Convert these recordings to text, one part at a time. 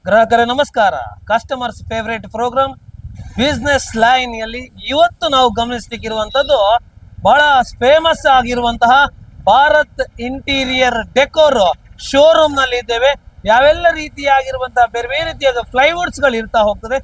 ಗ್ರಾಹಕರೇ ನಮಸ್ಕಾರ. Customers favourite programme business line ಯಲ್ಲಿ ಇವತ್ತು ನಾವು ಗಮನಿಸಲಿಕ್ಕಿರುವಂತದ್ದು ಬಹಳ ಫೇಮಸ್ ಆಗಿರುವಂತಹ ಭಾರತ್ ಇಂಟೀರಿಯರ್ ಡೆಕೋರ್ ಶೋರೂಮ್ ನಲ್ಲಿ ಇದ್ದೇವೆ. ಯಾವೆಲ್ಲ ರೀತಿಯಾಗಿರುವಂತಹ ಬೇರೆ ಬೇರೆ ರೀತಿಯಾದ ಫ್ಲೈವುಡ್ಸ್ ಗಳು ಇರ್ತಾ ಹೋಗ್ತದೆ.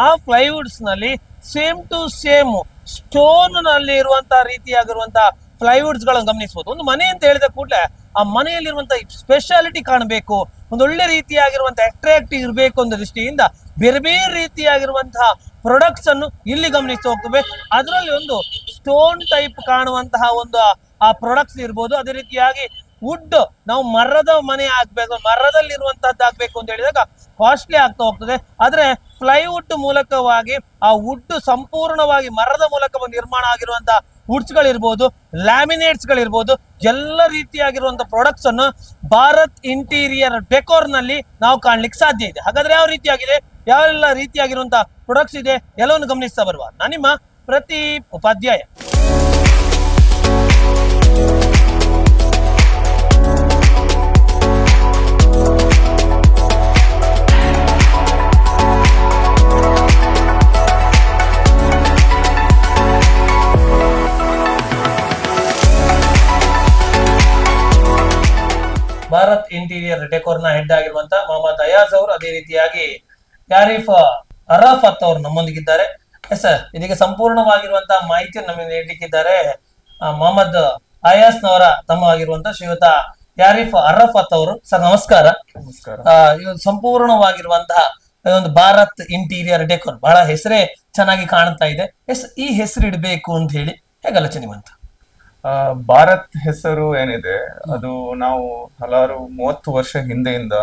ಆ ಫ್ಲೈವುಡ್ಸ್ ನಲ್ಲಿ ಸೇಮ್ ಟು ಸೇಮ್ ಸ್ಟೋನ್ ನಲ್ಲಿ ಇರುವಂತಹ ರೀತಿಯಾಗಿರುವಂತಹ ಫ್ಲೈವುಡ್ಸ್ ಗಳನ್ನು ಗಮನಿಸಬಹುದು. ಒಂದು ಮನೆ ಅಂತ ಹೇಳಿದ ಕೂಡಲೇ ಆ ಮನೆಯಲ್ಲಿರುವಂತಹ ಸ್ಪೆಷಾಲಿಟಿ ಕಾಣಬೇಕು, ಒಂದು ಒಳ್ಳೆ ರೀತಿಯಾಗಿರುವಂತಹ ಅಟ್ರಾಕ್ಟಿವ್ ಇರಬೇಕು ಅನ್ನೋ ದೃಷ್ಟಿಯಿಂದ ಬೇರೆ ಬೇರೆ ರೀತಿಯಾಗಿರುವಂತಹ ಪ್ರೊಡಕ್ಟ್ಸ್ ಅನ್ನು ಇಲ್ಲಿ ಗಮನಿಸ್ತಾ ಹೋಗ್ತವೆ. ಅದರಲ್ಲಿ ಒಂದು ಸ್ಟೋನ್ ಟೈಪ್ ಕಾಣುವಂತಹ ಒಂದು ಆ ಪ್ರೊಡಕ್ಟ್ಸ್ ಇರ್ಬೋದು. ಅದೇ ರೀತಿಯಾಗಿ ವುಡ್, ನಾವು ಮರದ ಮನೆ ಆಗ್ಬೇಕು, ಮರದಲ್ಲಿರುವಂತಹದ್ದು ಆಗ್ಬೇಕು ಅಂತ ಹೇಳಿದಾಗ ಕಾಸ್ಟ್ಲಿ ಆಗ್ತಾ ಹೋಗ್ತದೆ. ಆದ್ರೆ ಫ್ಲೈವುಡ್ ಮೂಲಕವಾಗಿ ಆ ವುಡ್ ಸಂಪೂರ್ಣವಾಗಿ ಮರದ ಮೂಲಕ ನಿರ್ಮಾಣ ಆಗಿರುವಂತಹ ವುಡ್ಸ್ ಗಳಿರ್ಬೋದು, ಲ್ಯಾಮಿನೇಟ್ಸ್ ಗಳಿರ್ಬೋದು, ಎಲ್ಲ ರೀತಿಯಾಗಿರುವಂತಹ ಪ್ರಾಡಕ್ಟ್ಸ್ ಅನ್ನು ಭಾರತ್ ಇಂಟೀರಿಯರ್ ಡೆಕೋರ್ ನಲ್ಲಿ ನಾವು ಕಾಣ್ಲಿಕ್ಕೆ ಸಾಧ್ಯ ಇದೆ. ಹಾಗಾದ್ರೆ ಯಾವ ರೀತಿಯಾಗಿದೆ, ಯಾವೆಲ್ಲ ರೀತಿಯಾಗಿರುವಂತಹ ಪ್ರಾಡಕ್ಟ್ಸ್ ಇದೆ ಎಲ್ಲವನ್ನು ಗಮನಿಸ್ತಾ ಬರುವ ನಾನು ನಿಮ್ಮ ಪ್ರದೀಪ್ ಉಪಾಧ್ಯಾಯ. ಭಾರತ್ ಇಂಟೀರಿಯರ್ ಡೆಕೋರ್ ನ ಹೆಡ್ ಆಗಿರುವಂತಹ ಮೊಹಮ್ಮದ್ ಅಯಾಜ್ ಅವರು, ಅದೇ ರೀತಿಯಾಗಿ ಯಾರಿಫ್ ಅರಾಫತ್ ಅವರು ನಮ್ಮೊಂದಿಗಿದ್ದಾರೆ. ಸರ್, ಇದೀಗ ಸಂಪೂರ್ಣವಾಗಿರುವಂತಹ ಮಾಹಿತಿಯನ್ನು ನಮಗೆ ನೀಡಲಿಕ್ಕಿದ್ದಾರೆ ಮೊಹಮ್ಮದ್ ಅಯಾಜ್ ನವರ ತಮ್ಮ ಆಗಿರುವಂತಹ ಶ್ರೀಯುತ ಯಾರಿಫ್ ಅರಾಫತ್ ಅವರು. ಸರ್ ನಮಸ್ಕಾರ. ಇದು ಸಂಪೂರ್ಣವಾಗಿರುವಂತಹ ಒಂದು ಭಾರತ್ ಇಂಟೀರಿಯರ್ ಡೆಕೋರ್ ಬಹಳ ಹೆಸರೇ ಚೆನ್ನಾಗಿ ಕಾಣ್ತಾ ಇದೆ. ಈ ಹೆಸರು ಇಡಬೇಕು ಅಂತ ಹೇಳಿ ಹೇಗೆ ಆಲೋಚನೆ ಬಂತು? ಭಾರತ್ ಹೆಸರು ಏನಿದೆ ಅದು ನಾವು ಹಲವಾರು 30 ವರ್ಷ ಹಿಂದೆಯಿಂದ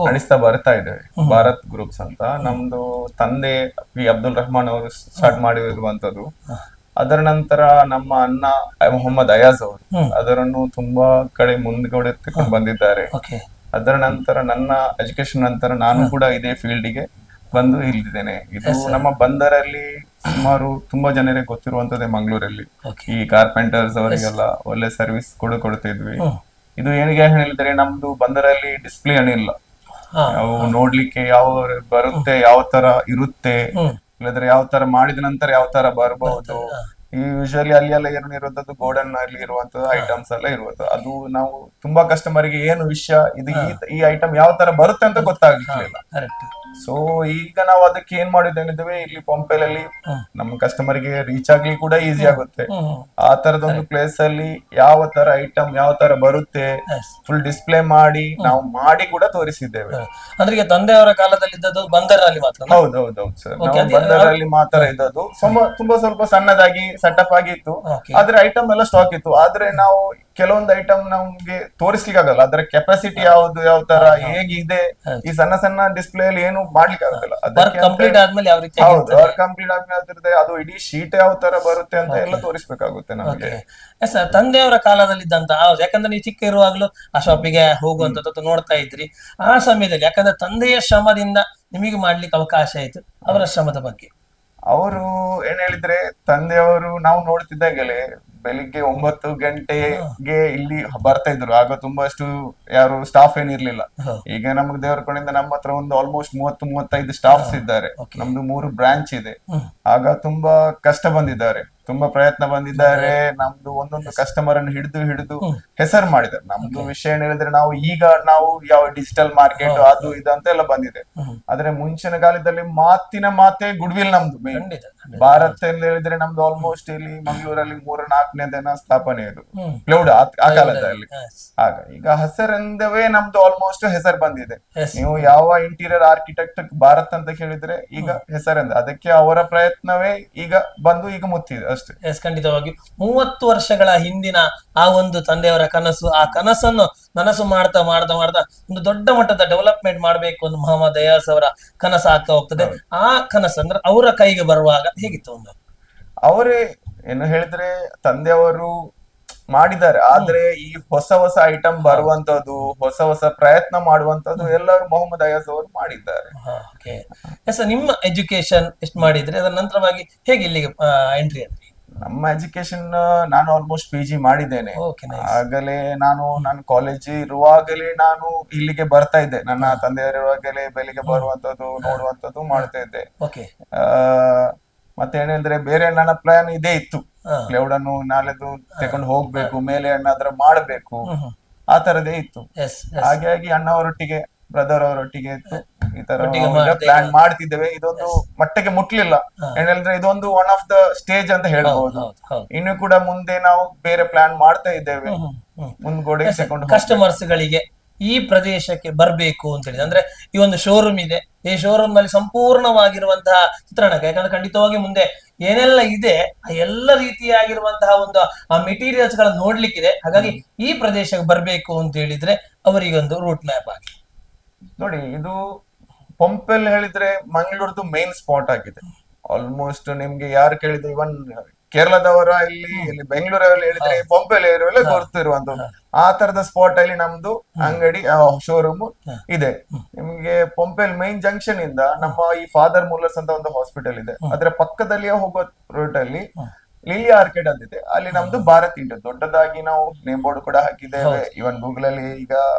ನಡೆಸ್ತಾ ಬರ್ತಾ ಇದ್ದೇವೆ. ಭಾರತ್ ಗ್ರೂಪ್ಸ್ ಅಂತ ನಮ್ದು ತಂದೆ ಪಿ ಅಬ್ದುಲ್ ರೆಹಮಾನ್ ಅವರು ಸ್ಟಾರ್ಟ್ ಮಾಡಿರುವಂತದ್ದು. ಅದರ ನಂತರ ನಮ್ಮ ಅಣ್ಣ ಮೊಹಮ್ಮದ್ ಅಯಾಜ್ ಅವರು ಅದರನ್ನು ತುಂಬಾ ಕಡೆ ಮುಂದ್ಗಡೆ ತಗೊಂಡು ಬಂದಿದ್ದಾರೆ. ಅದರ ನಂತರ ನನ್ನ ಎಜುಕೇಶನ್ ನಂತರ ನಾನು ಕೂಡ ಇದೇ ಫೀಲ್ಡ್ಗೆ ಬಂದು ಇಲ್ಲಿದ್ದೇನೆ. ಇದು ನಮ್ಮ ಬಂದರಲ್ಲಿ ಸುಮಾರು ತುಂಬಾ ಜನರಿಗೆ ಗೊತ್ತಿರುವಂತದ್ದೇ ಮಂಗಳೂರಲ್ಲಿ. ಈ ಕಾರ್ಪೆಂಟರ್ಸ್ ಅವರಿಗೆಲ್ಲ ಒಳ್ಳೆ ಸರ್ವಿಸ್ ಕೊಡ್ತಿದ್ವಿ. ಇದು ಏನಿಗೆ ಹೇಳಿದ್ರೆ ನಮ್ದು ಬಂದರಲ್ಲಿ ಡಿಸ್ಪ್ಲೇ ಏನಿಲ್ಲ, ನಾವು ನೋಡ್ಲಿಕ್ಕೆ ಯಾವ ಬರುತ್ತೆ, ಯಾವ ತರ ಇರುತ್ತೆ, ಇಲ್ಲದ್ರೆ ಯಾವ ತರ ಮಾಡಿದ ನಂತರ ಯಾವ ತರ ಬರಬಹುದು. ಈ ಯೂಶಲಿ ಅಲ್ಲಿ ಎಲ್ಲ ಏನು ಇರುವಂತದ್ದು ಗೋಡನ್ ಅಲ್ಲಿ ಇರುವಂತದ್ದು ಐಟಮ್ಸ್ ಎಲ್ಲ ಇರುವಂತದ್ದು. ಅದು ನಾವು ತುಂಬಾ ಕಸ್ಟಮರ್ಗೆ ಏನು ವಿಷಯ ಇದು ಈ ಐಟಮ್ ಯಾವ ತರ ಬರುತ್ತೆ ಅಂತ ಗೊತ್ತಾಗ್ಲಿಲ್ಲ. ಸೊ ಈಗ ನಾವು ಅದಕ್ಕೆ ಏನ್ ಮಾಡಿದ್ದೇವೆ, ಇಲ್ಲಿ ಪಂಪೆಲಲ್ಲಿ ನಮ್ಮ ಕಸ್ಟಮರ್ಗೆ ರೀಚ್ ಆಗ್ಲಿ ಕೂಡ ಈಸಿ ಆಗುತ್ತೆ. ಆ ತರದೊಂದು ಪ್ಲೇಸ್ ಅಲ್ಲಿ ಯಾವ ತರ ಐಟಮ್ ಯಾವ ತರ ಬರುತ್ತೆ ಫುಲ್ ಡಿಸ್ಪ್ಲೇ ಮಾಡಿ ನಾವು ಮಾಡಿ ಕೂಡ ತೋರಿಸಿದ್ದೇವೆ. ಅಂದ್ರೆ ತಂದೆಯವರ ಕಾಲದಲ್ಲಿ ಇದ್ದದ್ದು ಬಂದರಲ್ಲಿ ಮಾತ್ರ? ಹೌದೌದು ಸರ್, ನಾವು ಬಂದರಲ್ಲಿ ಮಾತ್ರ ಇದ್ದದ್ದು. ತುಂಬಾ ಸ್ವಲ್ಪ ಸಣ್ಣದಾಗಿ ಸೆಟಪ್ ಆಗಿತ್ತು, ಆದ್ರೆ ಐಟಮ್ ಎಲ್ಲ ಸ್ಟಾಕ್ ಇತ್ತು. ಆದ್ರೆ ನಾವು ಕೆಲವೊಂದು ಐಟಮ್ ನಮ್ಗೆ ತೋರಿಸ್ಲಿಕ್ಕೆ ಆಗಲ್ಲ, ಅದರ ಕೆಪಾಸಿಟಿ ಯಾವ್ದು, ಯಾವ ತರ ಹೇಗಿದೆ, ಈ ಸಣ್ಣ ಸಣ್ಣ ಡಿಸ್ಪ್ಲೇ ಅಲ್ಲಿ ಏನು ಮಾಡ್ಲಿಕ್ಕೆ ಆಗೋದಿಲ್ಲ. ಕಂಪ್ಲೀಟ್ ಆದ್ಮೇಲೆ ಕಂಪ್ಲೀಟ್ ಆದ್ಮೇಲೆ ಅದು ಇಡೀ ಶೀಟ್ ಯಾವ ತರ ಬರುತ್ತೆ ಅಂತ ಎಲ್ಲ ತೋರಿಸ್ಬೇಕಾಗುತ್ತೆ ನಮ್ಗೆ. ತಂದೆಯವರ ಕಾಲದಲ್ಲಿ ಇದ್ದಂತ, ಯಾಕಂದ್ರೆ ನೀವು ಚಿಕ್ಕ ಇರುವಾಗ್ಲೂ ಆ ಶಾಪಿಗೆ ಹೋಗುವಂತದ್ದು ನೋಡ್ತಾ ಇದ್ರಿ. ಆ ಸಮಯದಲ್ಲಿ ಯಾಕಂದ್ರೆ ತಂದೆಯ ಶ್ರಮದಿಂದ ನಿಮಗೆ ಮಾಡ್ಲಿಕ್ಕೆ ಅವಕಾಶ ಆಯ್ತು, ಅವರ ಶ್ರಮದ ಬಗ್ಗೆ ಅವರು ಏನ್ ಹೇಳಿದ್ರೆ, ತಂದೆಯವರು ನಾವು ನೋಡ್ತಿದ್ದಾಗಲೇ ಬೆಳಿಗ್ಗೆ 9 ಗಂಟೆಗೆ ಇಲ್ಲಿ ಬರ್ತಾ ಇದ್ರು. ಆಗ ತುಂಬಾ ಅಷ್ಟು ಯಾರು ಸ್ಟಾಫ್ ಏನಿರ್ಲಿಲ್ಲ. ಈಗ ನಮ್ಗೆ ದೇವರ ಕಡೆಯಿಂದ ನಮ್ಮ ಹತ್ರ ಒಂದು ಆಲ್ಮೋಸ್ಟ್ 30-35 ಸ್ಟಾಫ್ಸ್ ಇದ್ದಾರೆ. ನಮ್ದು 3 ಬ್ರಾಂಚ್ ಇದೆ. ಆಗ ತುಂಬಾ ಕಷ್ಟ ಬಂದಿದ್ದಾರೆ, ತುಂಬಾ ಪ್ರಯತ್ನ ಬಂದಿದ್ದಾರೆ. ನಮ್ದು ಒಂದೊಂದು ಕಸ್ಟಮರ್ ಅನ್ನು ಹಿಡಿದು ಹೆಸರು ಮಾಡಿದ್ದಾರೆ. ನಮ್ದು ವಿಷಯ ಏನ್ ಹೇಳಿದ್ರೆ, ನಾವು ಯಾವ ಡಿಜಿಟಲ್ ಮಾರ್ಕೆಟ್ ಅದು ಇದು ಅಂತ ಎಲ್ಲ ಬಂದಿದೆ. ಆದ್ರೆ ಮುಂಚಿನ ಕಾಲದಲ್ಲಿ ಮಾತೇ ಗುಡ್ವಿಲ್ ನಮ್ದು ಮೇನ್. ಭಾರತ್ ಅಂತ ಹೇಳಿದ್ರೆ ನಮ್ದು ಆಲ್ಮೋಸ್ಟ್ ಇಲ್ಲಿ ಮಂಗಳೂರಲ್ಲಿ 3-4ನೇ ದಿನ ಸ್ಥಾಪನೆ ಇದು ಕ್ಲೌಡ್ ಆ ಕಾಲದಲ್ಲಿ. ಆಗ ಈಗ ಹೆಸರಿಂದವೇ ನಮ್ದು ಆಲ್ಮೋಸ್ಟ್ ಹೆಸರು ಬಂದಿದೆ. ನೀವು ಯಾವ ಇಂಟೀರಿಯರ್ ಆರ್ಕಿಟೆಕ್ಟ್ ಭಾರತ್ ಅಂತ ಕೇಳಿದ್ರೆ ಈಗ ಹೆಸರಿಂದ, ಅದಕ್ಕೆ ಅವರ ಪ್ರಯತ್ನವೇ ಈಗ ಬಂದು ಈಗ ಮುತ್ತಿದೆ ಅಷ್ಟೇ. ಖಂಡಿತವಾಗಿ 30 ವರ್ಷಗಳ ಹಿಂದಿನ ಆ ಒಂದು ತಂದೆಯವರ ಕನಸು, ಆ ಕನಸನ್ನು ನನಸು ಮಾಡ್ತಾ ಒಂದು ದೊಡ್ಡ ಮಟ್ಟದ ಡೆವಲಪ್ಮೆಂಟ್ ಮಾಡ್ಬೇಕು ಅಂತ ಮೊಹಮ್ಮದ್ ಅಯಾಜ್ ಅವರ ಕನಸು ಆಗ್ತಾ ಹೋಗ್ತದೆ. ಆ ಕನಸು ಅಂದ್ರೆ ಅವರ ಕೈಗೆ ಬರುವಾಗ ಹೇಗಿತ್ತು? ಒಂದು ಅವರೇ ಏನು ಹೇಳಿದ್ರೆ, ತಂದೆಯವರು ಮಾಡಿದ್ದಾರೆ. ಆದ್ರೆ ಈ ಹೊಸ ಐಟಮ್ ಬರುವಂತದ್ದು, ಹೊಸ ಪ್ರಯತ್ನ ಮಾಡುವಂತದ್ದು ಎಲ್ಲರೂ ಮೊಹಮ್ಮದ್ ಅಯಾಜ್ ಅವರು ಮಾಡಿದ್ದಾರೆ. ನಿಮ್ಮ ಎಜುಕೇಶನ್ ಎಷ್ಟು ಮಾಡಿದ್ರೆ ಅದರ ನಂತರವಾಗಿ ಹೇಗೆ ಇಲ್ಲಿಗೆ ಎಂಟ್ರಿ ಆದ್ರಿ? ನಮ್ಮ ಎಜುಕೇಶನ್ ನಾನು ಆಲ್ಮೋಸ್ಟ್ PG ಮಾಡಿದ್ದೇನೆ. Okay, nice. ಆಗಲೇ ನಾನು ಕಾಲೇಜ್ ಇರುವಾಗಲೇ ನಾನು ಇಲ್ಲಿಗೆ ಬರ್ತಾ ಇದ್ದೆ. ನನ್ನ ತಂದೆಯವರಿರುವಾಗಲೇ ಬೆಳಿಗ್ಗೆ ಬರುವಂತದ್ದು ನೋಡುವಂತದ್ದು ಮಾಡ್ತಾ ಇದ್ದೆ. ಓಕೆ. ಮತ್ತೆ ಏನಂದ್ರೆ ಬೇರೆ ನನ್ನ ಪ್ಲಾನ್ ಇದೇ ಇತ್ತು, ಪ್ಲೈವುಡ್ ಅನ್ನು ನಾಳೆದು ತಗೊಂಡು ಹೋಗ್ಬೇಕು, ಮೇಲೆ ಏನಾದ್ರೂ ಮಾಡಬೇಕು, ಆ ತರದೇ ಇತ್ತು. ಹಾಗಾಗಿ ಅಣ್ಣವರೊಟ್ಟಿಗೆ ಬ್ರದರ್ ಅವರೊಟ್ಟಿಗೆ ಇತ್ತು, ಈ ತರ ಪ್ಲಾನ್ ಮಾಡ್ತಿದ್ದೇವೆ. ಇದೊಂದು ಮಟ್ಟಿಗೆ ಮುಟ್ಲಿಲ್ಲ, ಏನಂದ್ರೆ ಇದೊಂದು ಒನ್ ಆಫ್ ದ ಸ್ಟೇಜ್ ಅಂತ ಹೇಳ್ಬಹುದು. ಇನ್ನು ಕೂಡ ಮುಂದೆ ನಾವು ಬೇರೆ ಪ್ಲಾನ್ ಮಾಡ್ತಾ ಇದ್ದೇವೆ, ಮುಂದ್ಗಡೆ ಕಸ್ಟಮರ್ಸ್ ಗಳಿಗೆ ಈ ಪ್ರದೇಶಕ್ಕೆ ಬರ್ಬೇಕು ಅಂತ ಹೇಳಿ ಅಂದ್ರೆ ಈ ಒಂದು ಶೋರೂಮ್ ಇದೆ, ಈ ಶೋರೂಮ್ ನಲ್ಲಿ ಸಂಪೂರ್ಣವಾಗಿರುವಂತಹ ಚಿತ್ರಣ, ಯಾಕಂದ್ರೆ ಖಂಡಿತವಾಗಿ ಮುಂದೆ ಏನೆಲ್ಲ ಇದೆ ಆ ಎಲ್ಲ ರೀತಿಯಾಗಿರುವಂತಹ ಒಂದು ಆ ಮೆಟೀರಿಯಲ್ಸ್ ಗಳನ್ನ ನೋಡ್ಲಿಕ್ಕಿದೆ. ಹಾಗಾಗಿ ಈ ಪ್ರದೇಶಕ್ಕೆ ಬರ್ಬೇಕು ಅಂತ ಹೇಳಿದ್ರೆ ಅವರಿಗೊಂದು ರೂಟ್ ಮ್ಯಾಪ್ ಆಗಿ ನೋಡಿ. ಇದು ಪಂಪೆಲ್ ಹೇಳಿದ್ರೆ ಮಂಗಳೂರ್ದು ಮೇನ್ ಸ್ಪಾಟ್ ಆಗಿದೆ. ಆಲ್ಮೋಸ್ಟ್ ನಿಮ್ಗೆ ಯಾರು ಕೇಳಿದ್ರೆ ಇವನ್ ಕೇರಳದವರ ಇಲ್ಲಿ ಬೆಂಗಳೂರಲ್ಲಿ ಹೇಳಿದ್ರೆ ಪಂಪೆಲ್ ಏರಿಯಲ್ಲ ಗೊತ್ತಿರುವಂತದ್ದು. ಆ ತರದ ಸ್ಪಾಟ್ ಅಲ್ಲಿ ನಮ್ದು ಅಂಗಡಿ ಶೋರೂಮ್ ಇದೆ. ನಿಮ್ಗೆ ಪಂಪೆಲ್ ಮೇನ್ ಜಂಕ್ಷನ್ ಇಂದ ನಮ್ಮ ಈ ಫಾದರ್ ಮುಲ್ಲರ್ಸ್ ಅಂತ ಒಂದು ಹಾಸ್ಪಿಟಲ್ ಇದೆ, ಅದರ ಪಕ್ಕದಲ್ಲಿಯೇ ಹೋಗೋ ರೂಟ್ ಅಲ್ಲಿ ಲಿಲಿ ಆರ್ಕಿಡ್ ಅಂತಿದೆ, ಅಲ್ಲಿ ನಮ್ದು ಭಾರತ್ ಇಂಟರ್ ದೊಡ್ಡದಾಗಿ ನಾವು ನೇಮ್ ಬೋರ್ಡ್ ಕೂಡ ಹಾಕಿದ್ದೇವೆ. ಇವನ್ ಗೂಗಲ್ ಅಲ್ಲಿ ಈಗ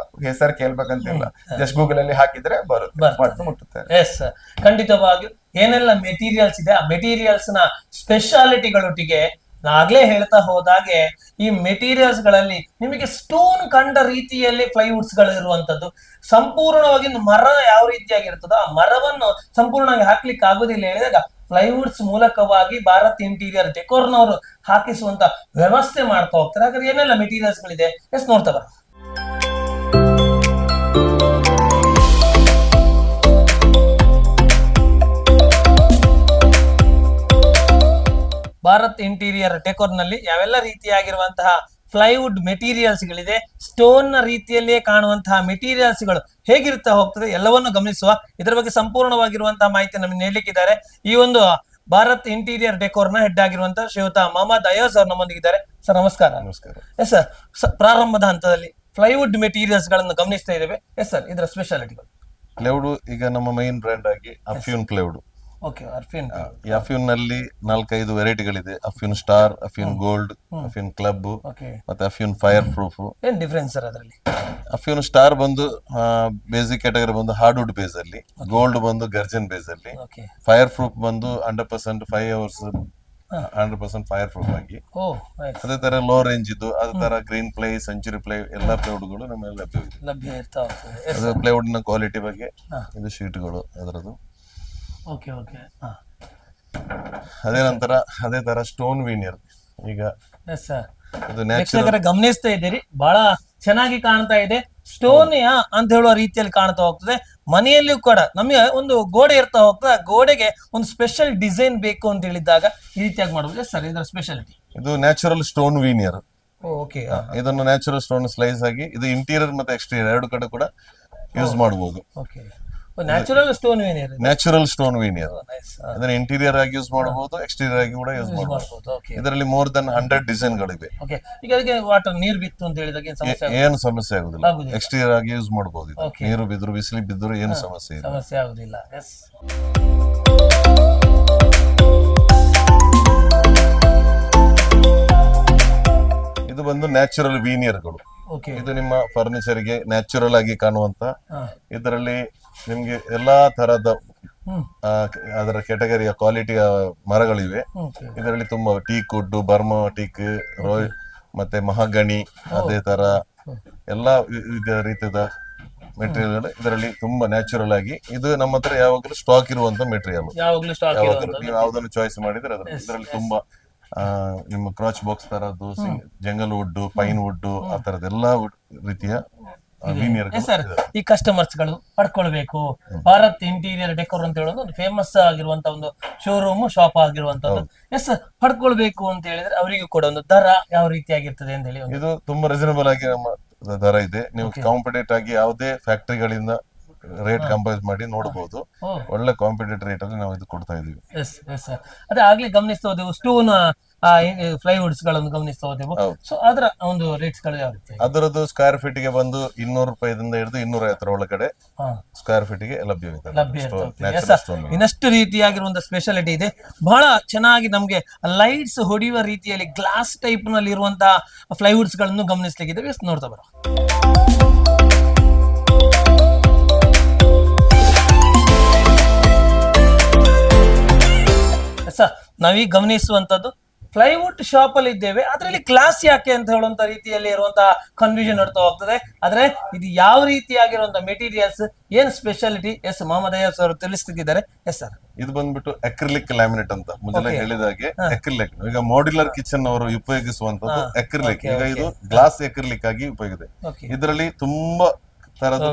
ಹೆಸರು ಕೇಳ್ಬೇಕಂತಿಲ್ಲ, ಜಸ್ಟ್ ಗೂಗಲ್ ಅಲ್ಲಿ ಹಾಕಿದ್ರೆ ಬರುತ್ತೆ, ಮುಟ್ಟುತ್ತೆ. ಎಸ್, ಖಂಡಿತವಾಗಿಯೂ ಏನೆಲ್ಲ ಮೆಟೀರಿಯಲ್ಸ್ ಇದೆ ಆ ಮೆಟೀರಿಯಲ್ಸ್ ನ ಸ್ಪೆಷಾಲಿಟಿಗಳೊಟ್ಟಿಗೆ ಆಗ್ಲೇ ಹೇಳ್ತಾ ಹೋದಾಗೆ ಈ ಮೆಟೀರಿಯಲ್ಸ್ ಗಳಲ್ಲಿ ನಿಮಗೆ ಸ್ಟೋನ್ ಕಂಡ ರೀತಿಯಲ್ಲಿ ಪ್ಲೈವುಡ್ಸ್ ಗಳು ಇರುವಂತದ್ದು, ಸಂಪೂರ್ಣವಾಗಿ ಮರ ಯಾವ ರೀತಿಯಾಗಿರ್ತದೋ ಆ ಮರವನ್ನು ಸಂಪೂರ್ಣವಾಗಿ ಹಾಕ್ಲಿಕ್ಕೆ ಆಗುದಿಲ್ಲ ಹೇಳಿದಾಗ ಪ್ಲೈವುಡ್ಸ್ ಮೂಲಕವಾಗಿ ಭಾರತ್ ಇಂಟೀರಿಯರ್ ಡೆಕೋರ್ನವರು ಹಾಕಿಸುವಂತ ವ್ಯವಸ್ಥೆ ಮಾಡ್ತಾ ಹೋಗ್ತಾರೆ. ಹಾಗಾದ್ರೆ ಏನೆಲ್ಲ ಮೆಟೀರಿಯಲ್ಸ್ ಗಳಿದೆ ಎಸ್ ನೋಡ್ತಾ ಬರ. ಭಾರತ್ ಇಂಟೀರಿಯರ್ ಡೆಕೋರ್ ನಲ್ಲಿ ಯಾವೆಲ್ಲ ರೀತಿಯಾಗಿರುವಂತಹ ಪ್ಲೈವುಡ್ ಮೆಟೀರಿಯಲ್ಸ್ ಗಳಿದೆ, ಸ್ಟೋನ್ ನ ರೀತಿಯಲ್ಲಿಯೇ ಕಾಣುವಂತಹ ಮೆಟೀರಿಯಲ್ಸ್ ಗಳು ಹೇಗಿರ್ತಾ ಹೋಗ್ತದೆ ಎಲ್ಲವನ್ನು ಗಮನಿಸುವ. ಇದರ ಬಗ್ಗೆ ಸಂಪೂರ್ಣವಾಗಿರುವಂತಹ ಮಾಹಿತಿ ನಮಗೆ ನೀಡಲಿಕ್ಕಿದ್ದಾರೆ ಈ ಒಂದು ಭಾರತ್ ಇಂಟೀರಿಯರ್ ಡೆಕೋರ್ ನ ಹೆಡ್ ಆಗಿರುವಂತಹ ಶ್ರೀಯುತ ಮೊಹಮ್ಮದ್ ಅಯೋಸ್ ಅವರು ನಮ್ಮೊಂದಿಗಿದ್ದಾರೆ. ಸರ್ ನಮಸ್ಕಾರ. ನಮಸ್ಕಾರ. ಎಸ್ ಸರ್, ಪ್ರಾರಂಭದ ಹಂತದಲ್ಲಿ ಪ್ಲೈವುಡ್ ಮೆಟೀರಿಯಲ್ಸ್ ಗಳನ್ನು ಗಮನಿಸ್ತಾ ಇದ್ದೇವೆ. ಎಸ್ ಸರ್, ಇದರ ಸ್ಪೆಷಾಲಿಟಿಗಳು. ಪ್ಲೈವುಡ್ ಈಗ ನಮ್ಮ ಮೈನ್ ಬ್ರ್ಯಾಂಡ್ ಆಗಿ ಅಫ್ಯೂನ್ ಪ್ಲೈವುಡ್. ಓಕೆ, ಅರ್ಫಿನ್. ಈ ಅಫ್ಯೂನ್ ನಲ್ಲಿ 4-5 ವೆರೈಟಿಗಳಿದೆ. ಅಫ್ಯೂನ್ ಸ್ಟಾರ್, ಅಫ್ಯೂನ್ ಗೋಲ್ಡ್, ಅಫ್ಯೂನ್ ಕ್ಲಬ್ ಮತ್ತೆ ಅಫ್ಯೂನ್ ಫೈರ್ ಪ್ರೂಫ್. ಏನ್ ಡಿಫರೆನ್ಸ್ ಸರ್ ಅದರಲ್ಲಿ? ಅಫ್ಯೂನ್ ಸ್ಟಾರ್ ಬಂದು ಬೇಸಿಕ್ ಕ್ಯಾಟಗರಿ ಬಂದು ಹಾರ್ಡ್ವುಡ್ ಬೇಸ್ ಅಲ್ಲಿ, ಗೋಲ್ಡ್ ಬಂದು ಗರ್ಜನ್ ಬೇಸ್ ಅಲ್ಲಿ, ಫೈರ್ ಪ್ರೂಫ್ ಬಂದು 100% 5 hours 100% ಫೈರ್ ಪ್ರೂಫ್ ಆಗಿ. ಅದೇ ತರ ಲೋ ರೇಂಜ್ ಇದ್ದು ಅದೇ ತರ ಗ್ರೀನ್ ಪ್ಲೈ, ಸೆಂಚುರಿ ಪ್ಲೈ ಎಲ್ಲ ಪ್ಲೈವುಡ್ಗಳು ನಮ್ಮಲ್ಲಿ ಲಭ್ಯವಿದೆ. ಅದು ಪ್ಲೈವುಡ್ ನ ಕ್ವಾಲಿಟಿ ಬಗ್ಗೆ ಇದು ಶೀಟ್ಗಳು ಅದರದ್ದು. ಅದೇ ನಂತರ ಅದೇ ತರ ಸ್ಟೋನ್ ವೀನಿಯರ್ ಈಗ ಗಮನಿಸ್ತಾ ಇದ್ದೀರಿ, ಬಹಳ ಚೆನ್ನಾಗಿ ಕಾಣ್ತಾ ಇದೆ. ಸ್ಟೋನ್ ಅಂತ ಹೇಳುವ ರೀತಿಯಲ್ಲಿ ಕಾಣ್ತಾ ಹೋಗ್ತದೆ. ಮನೆಯಲ್ಲಿಯೂ ಕೂಡ ನಮಗೆ ಒಂದು ಗೋಡೆ ಇರ್ತಾ ಹೋಗ್ತದೆ, ಗೋಡೆಗೆ ಒಂದು ಸ್ಪೆಷಲ್ ಡಿಸೈನ್ ಬೇಕು ಅಂತ ಹೇಳಿದಾಗ ಈ ರೀತಿಯಾಗಿ ಮಾಡಬಹುದು. ಸರ್, ಇದರ ಸ್ಪೆಷಾಲಿಟಿ ಇದು ನ್ಯಾಚುರಲ್ ಸ್ಟೋನ್ ವೀನಿಯರ್. ಇದನ್ನು ನ್ಯಾಚುರಲ್ ಸ್ಟೋನ್ ಸ್ಲೈಸ್ ಆಗಿ ಇದು ಇಂಟೀರಿಯರ್ ಮತ್ತೆ ಎಕ್ಸ್ಟೀರಿಯರ್ ಎರಡು ಕಡೆ ಕೂಡ ಯೂಸ್ ಮಾಡಬಹುದು. Natural stone veneer, natural stone veneer ಅದನ್ನ ಇಂಟೀರಿಯರ್ ಆಗಿ ಯೂಸ್ ಮಾಡಬಹುದು, ಎಕ್ಸ್ಟೀರಿಯರ್ ಆಗಿ ಕೂಡ ಯೂಸ್ ಮಾಡಬಹುದು. ಇದರಲ್ಲಿ more than 100 ಡಿಸೈನ್ ಗಳಿವೆ. ಈಗ ಅದಕ್ಕೆ ವಾಟರ್ ನೀರು ಬಿತ್ತು ಅಂತ ಹೇಳಿದಾಗ ಏನು ಸಮಸ್ಯೆ ಆಗುದಿಲ್ಲ, ಎಕ್ಸ್ಟೀರಿಯರ್ ಆಗಿ ಯೂಸ್ ಮಾಡಬಹುದು. ನೀರು ಬಿದ್ರು ಬಿಸಿಲು ಬಿದ್ರು ಏನು ಸಮಸ್ಯೆ ಆಗುದಿಲ್ಲ. ಇದು ಬಂದು ನ್ಯಾಚುರಲ್ ವೀನಿಯರ್ಗಳು. ಇದು ನಿಮ್ಮ ಫರ್ನಿಚರ್ ಗೆ ನ್ಯಾಚುರಲ್ ಆಗಿ ಕಾಣುವಂತ, ಇದರಲ್ಲಿ ನಿಮ್ಗೆ ಎಲ್ಲಾ ತರದ ಅದರ ಕೆಟಗರಿಯ ಕ್ವಾಲಿಟಿಯ ಮರಗಳಿವೆ. ಇದರಲ್ಲಿ ತುಂಬಾ teak wood, Burma teak, Roy ಮತ್ತೆ ಮಹಾಗಣಿ, ಅದೇ ತರ ಎಲ್ಲಾ ರೀತಿಯ ಮೆಟೀರಿಯಲ್ ಇದರಲ್ಲಿ ತುಂಬಾ ನ್ಯಾಚುರಲ್ ಆಗಿ. ಇದು ನಮ್ಮ ಹತ್ರ ಯಾವಾಗಲೂ ಸ್ಟಾಕ್ ಇರುವಂತ ಮೆಟೀರಿಯಲ್. ನೀವು ಯಾವ್ದನ್ನು ಚಾಯ್ಸ್ ಮಾಡಿದ್ರೆ ಇದರಲ್ಲಿ ತುಂಬಾ ನಿಮ್ಮ ಕ್ರಾಚ್ ಬಾಕ್ಸ್ ತರದ್ದು, ಜಂಗಲ್ ವುಡ್, ಪೈನ್ ವುಡ್, ಆ ತರದ ಎಲ್ಲಾ ರೀತಿಯ ಈ ಕಸ್ಟಮರ್ಸ್ ಗಳು ಪಡ್ಕೊಳ್ಬೇಕು. ಭಾರತ್ ಇಂಟೀರಿಯರ್ ಡೆಕೋರ್ ಅಂತ ಹೇಳೋದು ಒಂದು ಫೇಮಸ್ ಆಗಿರುವಂತ ಒಂದು ಶೋರೂಮ್ ಶಾಪ್ ಆಗಿರುವಂತದ್ದು. ಎಸ್, ಪಡ್ಕೊಳ್ಬೇಕು ಅಂತ ಹೇಳಿದ್ರೆ ಅವರಿಗೂ ಕೂಡ ಒಂದು ದರ ಯಾವ ರೀತಿಯಾಗಿರ್ತದೆ ಅಂತ ಹೇಳಿ ಇದು ತುಂಬಾ ರೀಸನಬಲ್ ಆಗಿ ನಮ್ಮ ದರ ಇದೆ. ನೀವು ಕಾಂಪಿಟೇಟ್ ಆಗಿ ಯಾವುದೇ ಫ್ಯಾಕ್ಟರಿಗಳಿಂದ ರೇಟ್ ಕಂಪೇರ್ ಮಾಡಿ ನೋಡಬಹುದು. ಒಳ್ಳೆ ಕಾಂಪಿಟೇಟಿವ್ ರೇಟ್ ಅಲ್ಲಿ ನಾವು ಇದು ಕೊಡ್ತಾ ಇದೀವಿ. ಅದೇ ಆಗ್ಲೇ ಗಮನಿಸ್ತಾ ಹೋದೆವು, ಸ್ಟೋನ್ ಫ್ಲೈವುಡ್ಸ್ ಗಳನ್ನು ಗಮನಿಸ್ತಾ ಹೋದೆವು. ಸೊ ಅದರ ಒಂದು ರೇಟ್ಸ್ ಗಳು ಯಾವ ರೀತಿ? ಅದರದ್ದು ಸ್ಕ್ವೇರ್ ಫೀಟ್ ಗೆ ಬಂದು 200 ರೂಪಾಯಿದಿಂದ ಹಿಡಿದು 250 ಒಳಗಡೆ ಸ್ಕ್ವೇರ್ ಫೀಟ್ ಗೆ ಲಭ್ಯವಿದೆ. ಇನ್ನಷ್ಟು ರೀತಿಯಾಗಿರುವಂತಹ ಸ್ಪೆಷಾಲಿಟಿ ಇದೆ. ಬಹಳ ಚೆನ್ನಾಗಿ ನಮ್ಗೆ ಲೈಟ್ಸ್ ಹೊಡೆಯುವ ರೀತಿಯಲ್ಲಿ ಗ್ಲಾಸ್ ಟೈಪ್ ನಲ್ಲಿ ಇರುವಂತಹ ಫ್ಲೈವುಡ್ಸ್ ಗಳನ್ನು ಗಮನಿಸ್ಲಿಕ್ಕೆ ನೋಡ್ತಾ ಬರೋ. ನಾವೀಗ ಗಮನಿಸುವಂತದ್ದು ಫ್ಲೈವುಡ್ ಶಾಪ್ ಅಲ್ಲಿ ಇದ್ದೇವೆ. ಅದರಲ್ಲಿ ಗ್ಲಾಸ್ ಯಾಕೆ ಅಂತ ಹೇಳುವಂತ ರೀತಿಯಲ್ಲಿ ಇರುವಂತಹ ಕನ್ಫ್ಯೂಷನ್ ನಡ್ತಾ ಹೋಗ್ತದೆ. ಆದ್ರೆ ಇದು ಯಾವ ರೀತಿಯಾಗಿರುವಂತಹ ಮೆಟೀರಿಯಲ್ಸ್, ಏನ್ ಸ್ಪೆಷಾಲಿಟಿ, ಎಸ್ ಮೊಹಮ್ಮದ್ ಅಯ್ಯಸ್ ಅವರು ತಿಳಿಸ್ತಿದ್ದಾರೆ. ಎಸ್ ಸರ್, ಇದು ಬಂದ್ಬಿಟ್ಟು ಅಕ್ರಿಲಿಕ್ ಲ್ಯಾಮಿನೇಟ್ ಅಂತ ಮುಂಚೆ ಹೇಳಿದಾಗೆ ಅಕ್ರಿಲಿಕ್. ಈಗ ಮಾಡ್ಯುಲರ್ ಕಿಚನ್ ಅವರು ಉಪಯೋಗಿಸುವಂತದ್ದು ಅಕ್ರಿಲಿಕ್. ಈಗ ಇದು ಗ್ಲಾಸ್ ಅಕ್ರಿಲಿಕ್ ಆಗಿ ಉಪಯೋಗಿದೆ. ಇದರಲ್ಲಿ ತುಂಬಾ ತರದ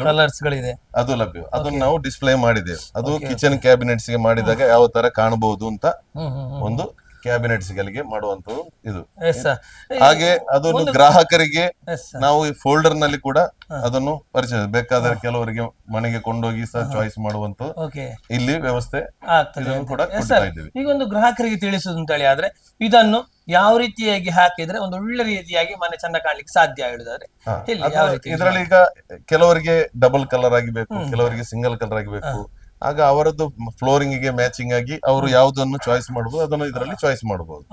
ಕಲರ್ಸ್ ಗಳಿದೆ, ಅದು ಲಭ್ಯ. ಅದನ್ನ ನಾವು ಡಿಸ್ಪ್ಲೇ ಮಾಡಿದ್ದೇವೆ. ಅದು ಕಿಚನ್ ಕ್ಯಾಬಿನೆಟ್ಸ್ ಗೆ ಮಾಡಿದಾಗ ಯಾವ ತರ ಕಾಣಬಹುದು ಅಂತ ಒಂದು ಕ್ಯಾಬಿನೆಟ್ಸ್ ಗಳಿಗೆ ಮಾಡುವಂತದ್ದು ಇದು. ಹಾಗೆ ಅದನ್ನು ಗ್ರಾಹಕರಿಗೆ ನಾವು ಫೋಲ್ಡರ್ ನಲ್ಲಿ ಕೂಡ ಅದನ್ನು ಪರಿಚಯ, ಬೇಕಾದರೆ ಕೆಲವರಿಗೆ ಮನೆಗೆ ಕೊಂಡೋಗಿ ಸಹ ಚಾಯ್ಸ್ ಮಾಡುವಂತ ಇಲ್ಲಿ ವ್ಯವಸ್ಥೆ ಕೂಡ ಕೊಡ್ತಾ ಇದ್ದೀವಿ. ಈಗ ಒಂದು ಗ್ರಾಹಕರಿಗೆ ತಿಳಿಸುದು ಅಂತ ಹೇಳಿ ಆದ್ರೆ ಇದನ್ನು ಯಾವ ರೀತಿಯಾಗಿ ಹಾಕಿದ್ರೆ ಒಂದು ಒಳ್ಳೆ ರೀತಿಯಾಗಿ ಮನೆ ಚಂದ ಕಾಣ್ಲಿಕ್ಕೆ ಸಾಧ್ಯ ಹೇಳಿದ್ರೆ ಇದರಲ್ಲಿ ಈಗ ಕೆಲವರಿಗೆ ಡಬಲ್ ಕಲರ್ ಆಗಿಬೇಕು, ಕೆಲವರಿಗೆ ಸಿಂಗಲ್ ಕಲರ್ ಆಗಿಬೇಕು. ಆಗ ಅವರದ್ದು ಫ್ಲೋರಿಂಗ್ ಗೆ ಮ್ಯಾಚಿಂಗ್ ಆಗಿ ಅವರು ಯಾವುದನ್ನು ಚಾಯ್ಸ್ ಮಾಡಬಹುದು, ಅದನ್ನು ಇದರಲ್ಲಿ ಚಾಯ್ಸ್ ಮಾಡಬಹುದು.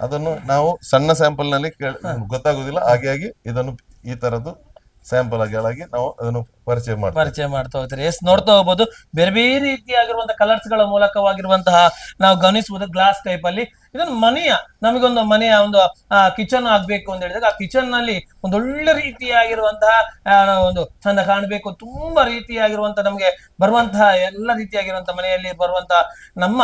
ಅದನ್ನು ನಾವು ಸಣ್ಣ ಸ್ಯಾಂಪಲ್ ನಲ್ಲಿ ಗೊತ್ತಾಗುದಿಲ್ಲ, ಹಾಗಾಗಿ ಇದನ್ನು ಈ ತರದ್ದು ಸ್ಯಾಂಪಲ್ ಆಗಿ ನಾವು ಅದನ್ನು ಪರಿಚಯ ಮಾಡ್ತಾ ಹೋಗ್ತಾರೆ. ಎಸ್, ನೋಡ್ತಾ ಹೋಗ್ಬೋದು. ಬೇರೆ ಬೇರೆ ರೀತಿಯಾಗಿರುವಂತಹ ಕಲರ್ಸ್ ಗಳ ಮೂಲಕವಾಗಿರುವಂತಹ ನಾವು ಗಮನಿಸಬಹುದು ಗ್ಲಾಸ್ ಟೈಪ್ ಅಲ್ಲಿ. ಇದೊಂದು ಮನೆಯ ನಮಗೊಂದು ಮನೆಯ ಒಂದು ಕಿಚನ್ ಆಗ್ಬೇಕು ಅಂತ ಹೇಳಿದಾಗ ಆ ಕಿಚನ್ ನಲ್ಲಿ ಒಂದು ಒಳ್ಳೆ ರೀತಿಯಾಗಿರುವಂತಹ ಒಂದು ಚಂದ ಕಾಣಬೇಕು, ತುಂಬಾ ರೀತಿಯಾಗಿರುವಂತಹ ನಮ್ಗೆ ಬರುವಂತಹ ಎಲ್ಲ ರೀತಿಯಾಗಿರುವಂತಹ ಮನೆಯಲ್ಲಿ ಬರುವಂತಹ ನಮ್ಮ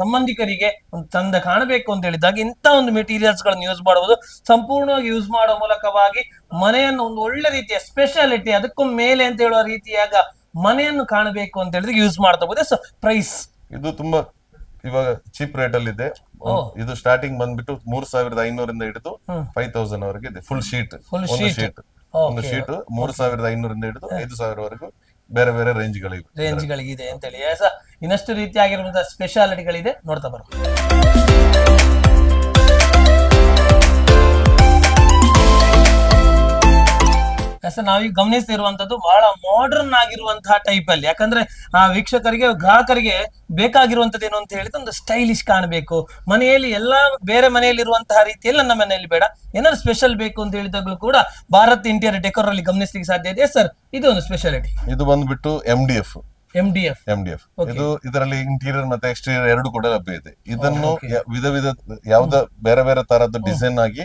ಸಂಬಂಧಿಕರಿಗೆ ಒಂದು ಚಂದ ಕಾಣಬೇಕು ಅಂತ ಹೇಳಿದಾಗ ಇಂಥ ಒಂದು ಮೆಟೀರಿಯಲ್ಸ್ ಗಳನ್ನು ಯೂಸ್ ಮಾಡಬಹುದು. ಸಂಪೂರ್ಣವಾಗಿ ಯೂಸ್ ಮಾಡೋ ಮೂಲಕವಾಗಿ ಮನೆಯನ್ನು ಒಂದು ಒಳ್ಳೆ ರೀತಿಯ ಸ್ಪೆಷಾಲಿಟಿ, ಅದಕ್ಕೂ ಮೇಲೆ ಅಂತ ಹೇಳುವ ರೀತಿಯಾಗ ಮನೆಯನ್ನು ಕಾಣಬೇಕು ಅಂತ ಹೇಳಿದ್ರೆ ಯೂಸ್ ಮಾಡ್ತಾ ಹೋಗುತ್ತೆ. ಪ್ರೈಸ್ ಇದು ತುಂಬಾ ಇವಾಗ ಚೀಪ್ ರೇಟ್ ಅಲ್ಲಿ ಇದೆ. ಇದು ಸ್ಟಾರ್ಟಿಂಗ್ ಬಂದ್ಬಿಟ್ಟು 3500 ಇಂದ ಹಿಡಿದು 5000 ವರೆಗೆ ಇದೆ. ಫುಲ್ ಶೀಟ್ ಒಂದು ಶೀಟ್ 3500 ಇಂದ ಹಿಡಿದು 5000 ವರೆಗೂ ಬೇರೆ ಬೇರೆ ರೇಂಜ್ ಗಳಿಗಿದೆ ಅಂತ ಹೇಳಿ. ಇನ್ನಷ್ಟು ರೀತಿಯಾಗಿರುವಂತಹ ಸ್ಪೆಷಾಲಿಟಿಗಳಿದೆ, ನೋಡ್ತಾ ಬರೋ. ನಾವೀಗ ಗಮನಿಸ್ತಿರುವಂತದ್ದು ಬಹಳ ಮಾಡರ್ನ್ ಆಗಿರುವಂತಹ ಟೈಪ್ ಅಲ್ಲಿ. ಯಾಕಂದ್ರೆ ಆ ವೀಕ್ಷಕರಿಗೆ ಗ್ರಾಹಕರಿಗೆ ಬೇಕಾಗಿರುವಂತದ್ದು ಏನು ಅಂತ ಹೇಳಿದ್ರೆ ಒಂದು ಸ್ಟೈಲಿಶ್ ಕಾಣಬೇಕು, ಮನೆಯಲ್ಲಿ ಎಲ್ಲಾ ಬೇರೆ ಮನೆಯಲ್ಲಿ ಇರುವಂತಹ ರೀತಿಯಲ್ಲಿ ನನ್ನ ಮನೆಯಲ್ಲಿ ಬೇಡ, ಏನಾದ್ರು ಸ್ಪೆಷಲ್ ಬೇಕು ಅಂತ ಹೇಳಿದಾಗಲೂ ಕೂಡ ಭಾರತ್ ಇಂಟೀರಿಯರ್ ಡೆಕೋರ್ ಅಲ್ಲಿ ಗಮನಿಸ್ಲಿಕ್ಕೆ ಸಾಧ್ಯ ಇದೆ. ಸರ್, ಇದು ಒಂದು ಸ್ಪೆಷಾಲಿಟಿ. ಇದು ಬಂದ್ಬಿಟ್ಟು MDF. ಇದು ಇದರಲ್ಲಿ ಇಂಟೀರಿಯರ್ ಮತ್ತೆ ಎಕ್ಸ್ಟೀರಿಯರ್ ಎರಡು ಕೂಡ ಲಭ್ಯ ಇದೆ. ಇದನ್ನು ವಿಧ ಯಾವ್ದ ಬೇರೆ ಬೇರೆ ತರದ್ದು ಡಿಸೈನ್ ಆಗಿ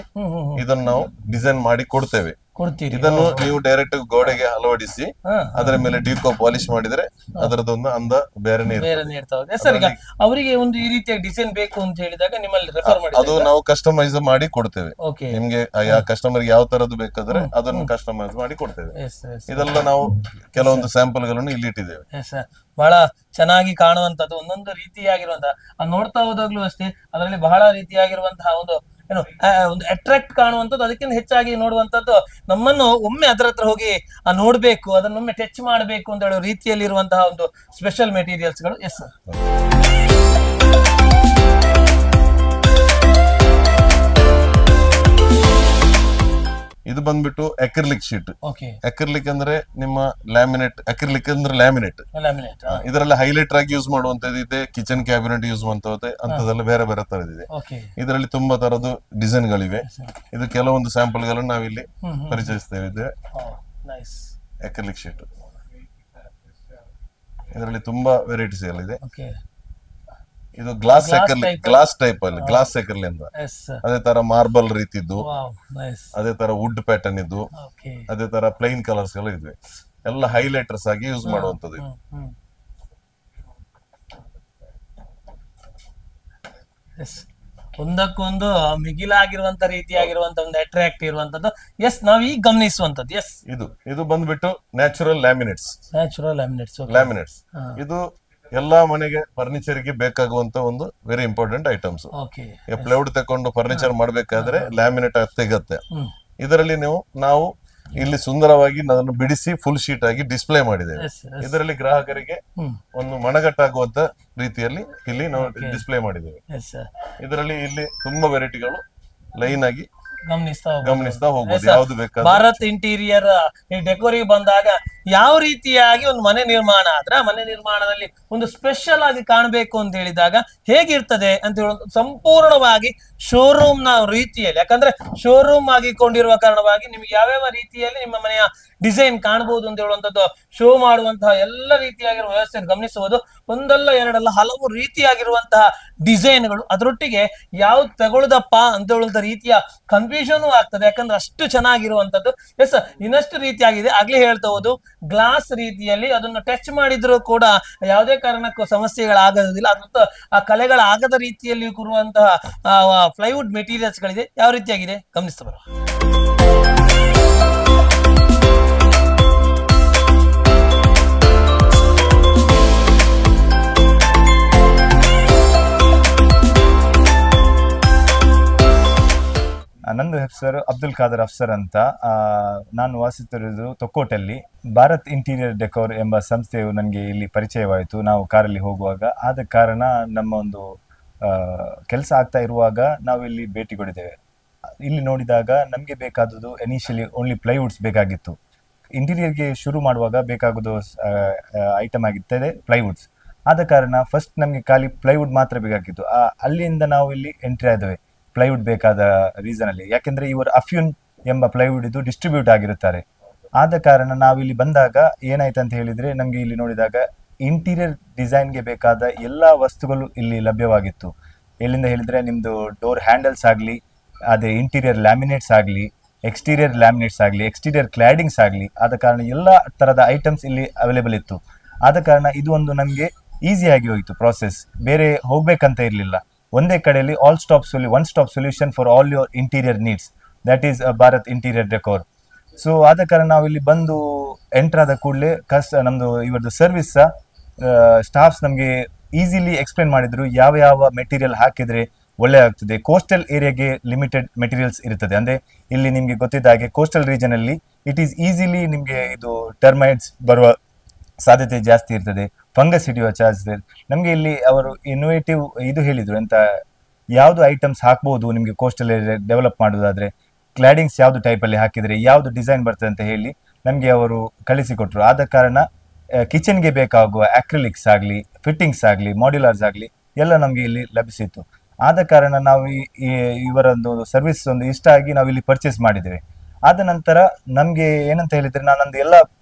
ಇದನ್ನು ನಾವು ಡಿಸೈನ್ ಮಾಡಿ ಕೊಡ್ತೇವೆ. ಇದನ್ನು ನೀವು ಡೈರೆಕ್ಟ್ ಗೋಡೆಗೆ ಅಳವಡಿಸಿ ಅದರ ಮೇಲೆ ಡಿಕೋ ಪಾಲಿಶ್ ಮಾಡಿದ್ರೆ ಅದರದೊಂದು ಅಂದ ಬೇರೆನೇ ಇರ್ತದೆ. ಸರ್, ಈಗ ಅವರಿಗೆ ಒಂದು ಈ ರೀತಿಯ ಡಿಸೈನ್ ಬೇಕು ಅಂತ ಹೇಳಿದಾಗ ನಿಮ್ಮಲ್ಲಿ ರೆಫರ್ ಮಾಡಿ ಅದು ನಾವು ಕಸ್ಟಮೈಸ್ ಮಾಡಿ ಕೊಡ್ತೇವೆ. ನಿಮ್ಗೆ ಕಸ್ಟಮರ್ ಯಾವ ತರದ್ದು ಬೇಕಾದ್ರೆ ಅದನ್ನು ಕಸ್ಟಮೈಸ್ ಮಾಡಿ ಕೊಡ್ತೇವೆ. ಇದೆಲ್ಲ ನಾವು ಕೆಲವೊಂದು ಸ್ಯಾಂಪಲ್ ಗಳನ್ನು ಇಲ್ಲಿ ಇಟ್ಟಿದ್ದೇವೆ. ಬಹಳ ಚೆನ್ನಾಗಿ ಕಾಣುವಂತದ್ದು ಒಂದೊಂದು ರೀತಿಯಾಗಿರುವಂತಹ ನೋಡ್ತಾ ಹೋದಾಗ್ಲೂ ಅಷ್ಟೇ ಅದರಲ್ಲಿ ಬಹಳ ರೀತಿಯಾಗಿರುವಂತಹ ಒಂದು ಒಂದು ಅಟ್ರಾಕ್ಟ್ ಕಾಣುವಂಥದ್ದು, ಅದಕ್ಕಿಂತ ಹೆಚ್ಚಾಗಿ ನೋಡುವಂತದ್ದು ನಮ್ಮನ್ನು ಒಮ್ಮೆ ಅದರ ಹತ್ರ ಹೋಗಿ ನೋಡ್ಬೇಕು, ಅದನ್ನೊಮ್ಮೆ ಟಚ್ ಮಾಡಬೇಕು ಅಂತ ಹೇಳೋ ರೀತಿಯಲ್ಲಿ ಇರುವಂತಹ ಒಂದು ಸ್ಪೆಷಲ್ ಮೆಟೀರಿಯಲ್ಸ್ ಗಳು. ಎಸ್ ಸರ್, ಇದು ಬಂದ್ಬಿಟ್ಟು ಅಕ್ರಿಲಿಕ್ ಶೀಟ್. ಅಕ್ರಿಲಿಕ್ ಅಂದ್ರೆ ನಿಮ್ಮ ಲ್ಯಾಮಿನೇಟ್. ಅಕ್ರಿಲಿಕ್ ಅಂದ್ರೆ ಲ್ಯಾಮಿನೇಟ್. ಇದರಲ್ಲಿ ಹೈಲೈಟರ್ ಆಗಿ ಯೂಸ್ ಮಾಡುವಂತದ್ದು ಇದೆ, ಕಿಚನ್ ಕ್ಯಾಬಿನೆಟ್ ಯೂಸ್ ಮಾಡುವಂತದ್ದು ಅಂತದೆಲ್ಲ ಬೇರೆ ಬೇರೆ ತರದಿದೆ. ಇದರಲ್ಲಿ ತುಂಬಾ ತರದ್ದು ಡಿಸೈನ್ ಗಳಿವೆ. ಇದು ಕೆಲವೊಂದು ಸ್ಯಾಂಪಲ್ ಗಳನ್ನು ನಾವಿಲ್ಲಿ ಪರಿಚಯಿಸ್ತೇವೆ. ಅಕ್ರಿಲಿಕ್ ಶೀಟ್ ಇದರಲ್ಲಿ ತುಂಬಾ ವೆರೈಟೀಸ್ ಇದೆ. ಇದು ಗ್ಲಾಸ್ ಟೈಪ್ ಅಲ್ಲಿ ಗ್ಲಾಸ್ ಸೈಕಲ್ ಅಂತ, ಅದೇ ತರ ಮಾರ್ಬಲ್ ರೀತಿದ್ದು, ಅದೇ ತರ ವುಡ್ ಪ್ಯಾಟರ್ನ್ ಇದ್ದು, ಅದೇ ತರ ಪ್ಲೈನ್ ಕಲರ್ಸ್ ಗಳು ಇದ್ವಿ. ಎಲ್ಲ ಹೈಲೈಟರ್ಸ್ ಆಗಿ ಯೂಸ್ ಮಾಡುವಂತದ್ದು. ಒಂದಕ್ಕೊಂದು ಮಿಗಿಲಾಗಿರುವಂತ ರೀತಿಯಾಗಿರುವಂತ ಒಂದು ಅಟ್ರಾಕ್ಟ್ ಇರುವಂತದ್ದು. ಎಸ್, ನಾವ್ ಈಗ ಗಮನಿಸುವಂತದ್ದು. ಎಸ್, ಇದು ಬಂದ್ಬಿಟ್ಟು ನ್ಯಾಚುರಲ್ ಲ್ಯಾಮಿನೇಟ್ಸ್. ಇದು ಎಲ್ಲಾ ಮನೆಗೆ ಫರ್ನಿಚರ್ ಗೆ ಬೇಕಾಗುವಂತ ಒಂದು ವೆರಿ ಇಂಪಾರ್ಟೆಂಟ್ ಐಟಮ್ಸ್. ಪ್ಲೈವುಡ್ ತಕೊಂಡು ಫರ್ನಿಚರ್ ಮಾಡ್ಬೇಕಾದ್ರೆ ಲ್ಯಾಮಿನೇಟ್ ತೆಗತ್ತೆ. ಇದರಲ್ಲಿ ನಾವು ಇಲ್ಲಿ ಸುಂದರವಾಗಿ ಅದನ್ನು ಬಿಡಿಸಿ ಫುಲ್ ಶೀಟ್ ಆಗಿ ಡಿಸ್ಪ್ಲೇ ಮಾಡಿದ್ದೇವೆ. Yes, yes. ಇದರಲ್ಲಿ ಗ್ರಾಹಕರಿಗೆ ಒಂದು ಮನಗಟ್ಟಾಗುವಂತ ರೀತಿಯಲ್ಲಿ ಇಲ್ಲಿ ನಾವು ಡಿಸ್ಪ್ಲೇ ಮಾಡಿದ್ದೇವೆ. Yes, sir. ಇದರಲ್ಲಿ ಇಲ್ಲಿ ತುಂಬಾ ವೆರೈಟಿಗಳು ಲೈನ್ ಆಗಿ ಗಮನಿಸ್ತಾ ಹೋಗ್ಬೋದು. ಯಾವ್ದು ಬೇಕಾದ್ರೆ ಭಾರತ್ ಇಂಟೀರಿಯರ್ ಡೆಕೋರಿಗೆ ಬಂದಾಗ ಯಾವ ರೀತಿಯಾಗಿ ಒಂದು ಮನೆ ನಿರ್ಮಾಣ ಆದ್ರೆ ಆ ಮನೆ ನಿರ್ಮಾಣದಲ್ಲಿ ಒಂದು ಸ್ಪೆಷಲ್ ಆಗಿ ಕಾಣಬೇಕು ಅಂತ ಹೇಳಿದಾಗ ಹೇಗಿರ್ತದೆ ಅಂತ ಹೇಳೋದು ಸಂಪೂರ್ಣವಾಗಿ ಶೋರೂಮ್ ನ ರೀತಿಯಲ್ಲಿ, ಯಾಕಂದ್ರೆ ಶೋರೂಮ್ ಆಗಿಕೊಂಡಿರುವ ಕಾರಣವಾಗಿ ನಿಮ್ಗೆ ಯಾವ್ಯಾವ ರೀತಿಯಲ್ಲಿ ನಿಮ್ಮ ಮನೆಯ ಡಿಸೈನ್ ಕಾಣಬಹುದು ಅಂತ ಹೇಳುವಂತದ್ದು ಶೋ ಮಾಡುವಂತಹ ಎಲ್ಲ ರೀತಿಯಾಗಿರುವ ವ್ಯವಸ್ಥೆ ಗಮನಿಸಬಹುದು. ಒಂದಲ್ಲ ಎರಡಲ್ಲ ಹಲವು ರೀತಿಯಾಗಿರುವಂತಹ ಡಿಸೈನ್ಗಳು, ಅದರೊಟ್ಟಿಗೆ ಯಾವ್ದು ತಗೊಳ್ದಪ್ಪ ಅಂತ ಹೇಳುವಂತ ರೀತಿಯ ಕನ್ಫ್ಯೂಷನ್ ಆಗ್ತದೆ, ಯಾಕಂದ್ರೆ ಅಷ್ಟು ಚೆನ್ನಾಗಿರುವಂತದ್ದು. ಎಸ್, ಇನ್ನಷ್ಟು ರೀತಿಯಾಗಿದೆ. ಆಗ್ಲೇ ಹೇಳ್ತಾ ಹೋದು ಗ್ಲಾಸ್ ರೀತಿಯಲ್ಲಿ ಅದನ್ನ ಟಚ್ ಮಾಡಿದ್ರು ಕೂಡ ಯಾವುದೇ ಕಾರಣಕ್ಕೂ ಸಮಸ್ಯೆಗಳಾಗೋದಿಲ್ಲ. ಅದ್ರ ಆ ಕಲೆಗಳಾಗದ ರೀತಿಯಲ್ಲಿ ಕೂರುವಂತಹ ಪ್ಲೈವುಡ್ ಮೆಟೀರಿಯಲ್ಸ್ ಗಳಿದೆ. ಯಾವ ರೀತಿಯಾಗಿದೆ ಗಮನಿಸ್ತಾ ಬರುವ. ನಂದು ಹೆಸರು ಅಬ್ದುಲ್ ಖಾದರ್ ಅಫ್ಸರ್ ಅಂತ. ನಾನು ವಾಸಿಸುತ್ತಿರುವುದು ತೊಕ್ಕೋಟಲ್ಲಿ. ಭಾರತ್ ಇಂಟೀರಿಯರ್ ಡೆಕೋರ್ ಎಂಬ ಸಂಸ್ಥೆಯು ನನಗೆ ಇಲ್ಲಿ ಪರಿಚಯವಾಯಿತು ನಾವು ಕಾರಲ್ಲಿ ಹೋಗುವಾಗ. ಆದ ಕಾರಣ ನಮ್ಮ ಒಂದು ಕೆಲಸ ಆಗ್ತಾ ಇರುವಾಗ ನಾವು ಇಲ್ಲಿ ಭೇಟಿ ಕೊಟ್ಟಿದ್ದೇವೆ. ಇಲ್ಲಿ ನೋಡಿದಾಗ ನಮಗೆ ಬೇಕಾದದ್ದು ಇನಿಷಿಯಲಿ ಓನ್ಲಿ ಪ್ಲೈವುಡ್ಸ್ ಬೇಕಾಗಿತ್ತು. ಇಂಟೀರಿಯರ್ಗೆ ಶುರು ಮಾಡುವಾಗ ಬೇಕಾಗೋದು ಐಟಮ್ ಆಗಿರ್ತದೆ ಪ್ಲೈವುಡ್ಸ್. ಆದ ಕಾರಣ ಫಸ್ಟ್ ನಮಗೆ ಖಾಲಿ ಪ್ಲೈವುಡ್ ಮಾತ್ರ ಬೇಕಾಗಿತ್ತು. ಅಲ್ಲಿಂದ ನಾವು ಇಲ್ಲಿ ಎಂಟ್ರಿ ಆದವೆ ಪ್ಲೈವುಡ್ ಬೇಕಾದ ರೀಸನ್ ಅಲ್ಲಿ. ಯಾಕೆಂದ್ರೆ ಇವರು ಅಫ್ಯೂನ್ ಎಂಬ ಪ್ಲೈವುಡ್ ಇದು ಡಿಸ್ಟ್ರಿಬ್ಯೂಟ್ ಆಗಿರುತ್ತಾರೆ. ಆದ ಕಾರಣ ನಾವಿಲ್ಲಿ ಬಂದಾಗ ಏನಾಯ್ತು ಅಂತ ಹೇಳಿದ್ರೆ ನಮ್ಗೆ ಇಲ್ಲಿ ನೋಡಿದಾಗ ಇಂಟೀರಿಯರ್ ಡಿಸೈನ್ಗೆ ಬೇಕಾದ ಎಲ್ಲಾ ವಸ್ತುಗಳು ಇಲ್ಲಿ ಲಭ್ಯವಾಗಿತ್ತು. ಎಲ್ಲಿಂದ ಹೇಳಿದ್ರೆ ನಿಮ್ದು ಡೋರ್ ಹ್ಯಾಂಡಲ್ಸ್ ಆಗಲಿ, ಅದೇ ಇಂಟೀರಿಯರ್ ಲ್ಯಾಮಿನೇಟ್ಸ್ ಆಗಲಿ, ಎಕ್ಸ್ಟೀರಿಯರ್ ಲ್ಯಾಮಿನೇಟ್ಸ್ ಆಗಲಿ, ಎಕ್ಸ್ಟೀರಿಯರ್ ಕ್ಲಾಡಿಂಗ್ಸ್ ಆಗಲಿ. ಆದ ಕಾರಣ ಎಲ್ಲ ತರದ ಐಟಮ್ಸ್ ಇಲ್ಲಿ ಅವೈಲೇಬಲ್ ಇತ್ತು. ಆದ ಕಾರಣ ಇದು ಒಂದು ನಮಗೆ ಈಸಿಯಾಗಿ ಹೋಯಿತು ಪ್ರಾಸೆಸ್. ಬೇರೆ ಹೋಗ್ಬೇಕಂತ ಇರಲಿಲ್ಲ. ಒಂದೇ ಕಡೆಯಲ್ಲಿ one stop solution for all your interior needs, that is Bharat interior decor. So ಆದ ಕಾರಣ ನಾವು ಇಲ್ಲಿ ಬಂದು ಎಂಟರ್ ಆದ ಕೂಡಲೇ ನಮ್ದು ಇವರದ್ದು ಸರ್ವಿಸ್ ಸ್ಟಾಫ್ಸ್ ನಮಗೆ ಈಸಿಲಿ ಎಕ್ಸ್ಪ್ಲೇನ್ ಮಾಡಿದ್ರು ಯಾವ ಯಾವ ಮೆಟೀರಿಯಲ್ ಹಾಕಿದ್ರೆ ಒಳ್ಳೆ ಆಗ್ತದೆ. ಕೋಸ್ಟಲ್ ಏರಿಯಾಗೆ ಲಿಮಿಟೆಡ್ ಮೆಟೀರಿಯಲ್ಸ್ ಇರ್ತದೆ. ಅಂದ್ರೆ ಇಲ್ಲಿ ನಿಮ್ಗೆ ಗೊತ್ತಿದ್ದ ಹಾಗೆ ಕೋಸ್ಟಲ್ ರೀಜನ್ ಅಲ್ಲಿ ಇಟ್ ಈಸ್ ಈಸಿಲಿ ನಿಮ್ಗೆ ಇದು ಟರ್ಮೈಟ್ಸ್ ಬರುವ ಸಾಧ್ಯತೆ ಜಾಸ್ತಿ ಇರ್ತದೆ, ಫಂಗಸ್ ಹಿಡಿಯುವ ಚಾನ್ಸ್ ಇದೆ. ನಮ್ಗೆ ಇಲ್ಲಿ ಅವರು ಇನ್ನೋವೇಟಿವ್ ಇದು ಹೇಳಿದ್ರು, ಎಂತ ಯಾವ್ದು ಐಟಮ್ಸ್ ಹಾಕ್ಬೋದು ನಿಮ್ಗೆ ಕೋಸ್ಟಲ್ ಏರಿಯಾ ಡೆವಲಪ್ ಮಾಡೋದಾದ್ರೆ, ಕ್ಲಾಡಿಂಗ್ಸ್ ಯಾವ್ದು ಟೈಪ್ ಅಲ್ಲಿ ಹಾಕಿದ್ರೆ ಯಾವ್ದು ಡಿಸೈನ್ ಬರ್ತದೆ ಅಂತ ಹೇಳಿ ನಮ್ಗೆ ಅವರು ಕಳಿಸಿಕೊಟ್ರು. ಆದ ಕಾರಣ ಕಿಚನ್ಗೆ ಬೇಕಾಗುವ ಅಕ್ರಿಲಿಕ್ಸ್ ಆಗಲಿ, ಫಿಟ್ಟಿಂಗ್ಸ್ ಆಗಲಿ, ಮಾಡ್ಯುಲರ್ಸ್ ಆಗಲಿ ಎಲ್ಲ ನಮ್ಗೆ ಇಲ್ಲಿ ಲಭಿಸಿತ್ತು. ಆದ ಕಾರಣ ನಾವು ಇವರೊಂದು ಸರ್ವಿಸ್ ಒಂದು ಇಷ್ಟ ಆಗಿ ನಾವು ಇಲ್ಲಿ ಪರ್ಚೇಸ್ ಮಾಡಿದ್ದೇವೆ. ಆದ ನಂತರ ನಮ್ಗೆ ಏನಂತ ಹೇಳಿದ್ರೆ ನಾನೊಂದು ಎಲ್ಲ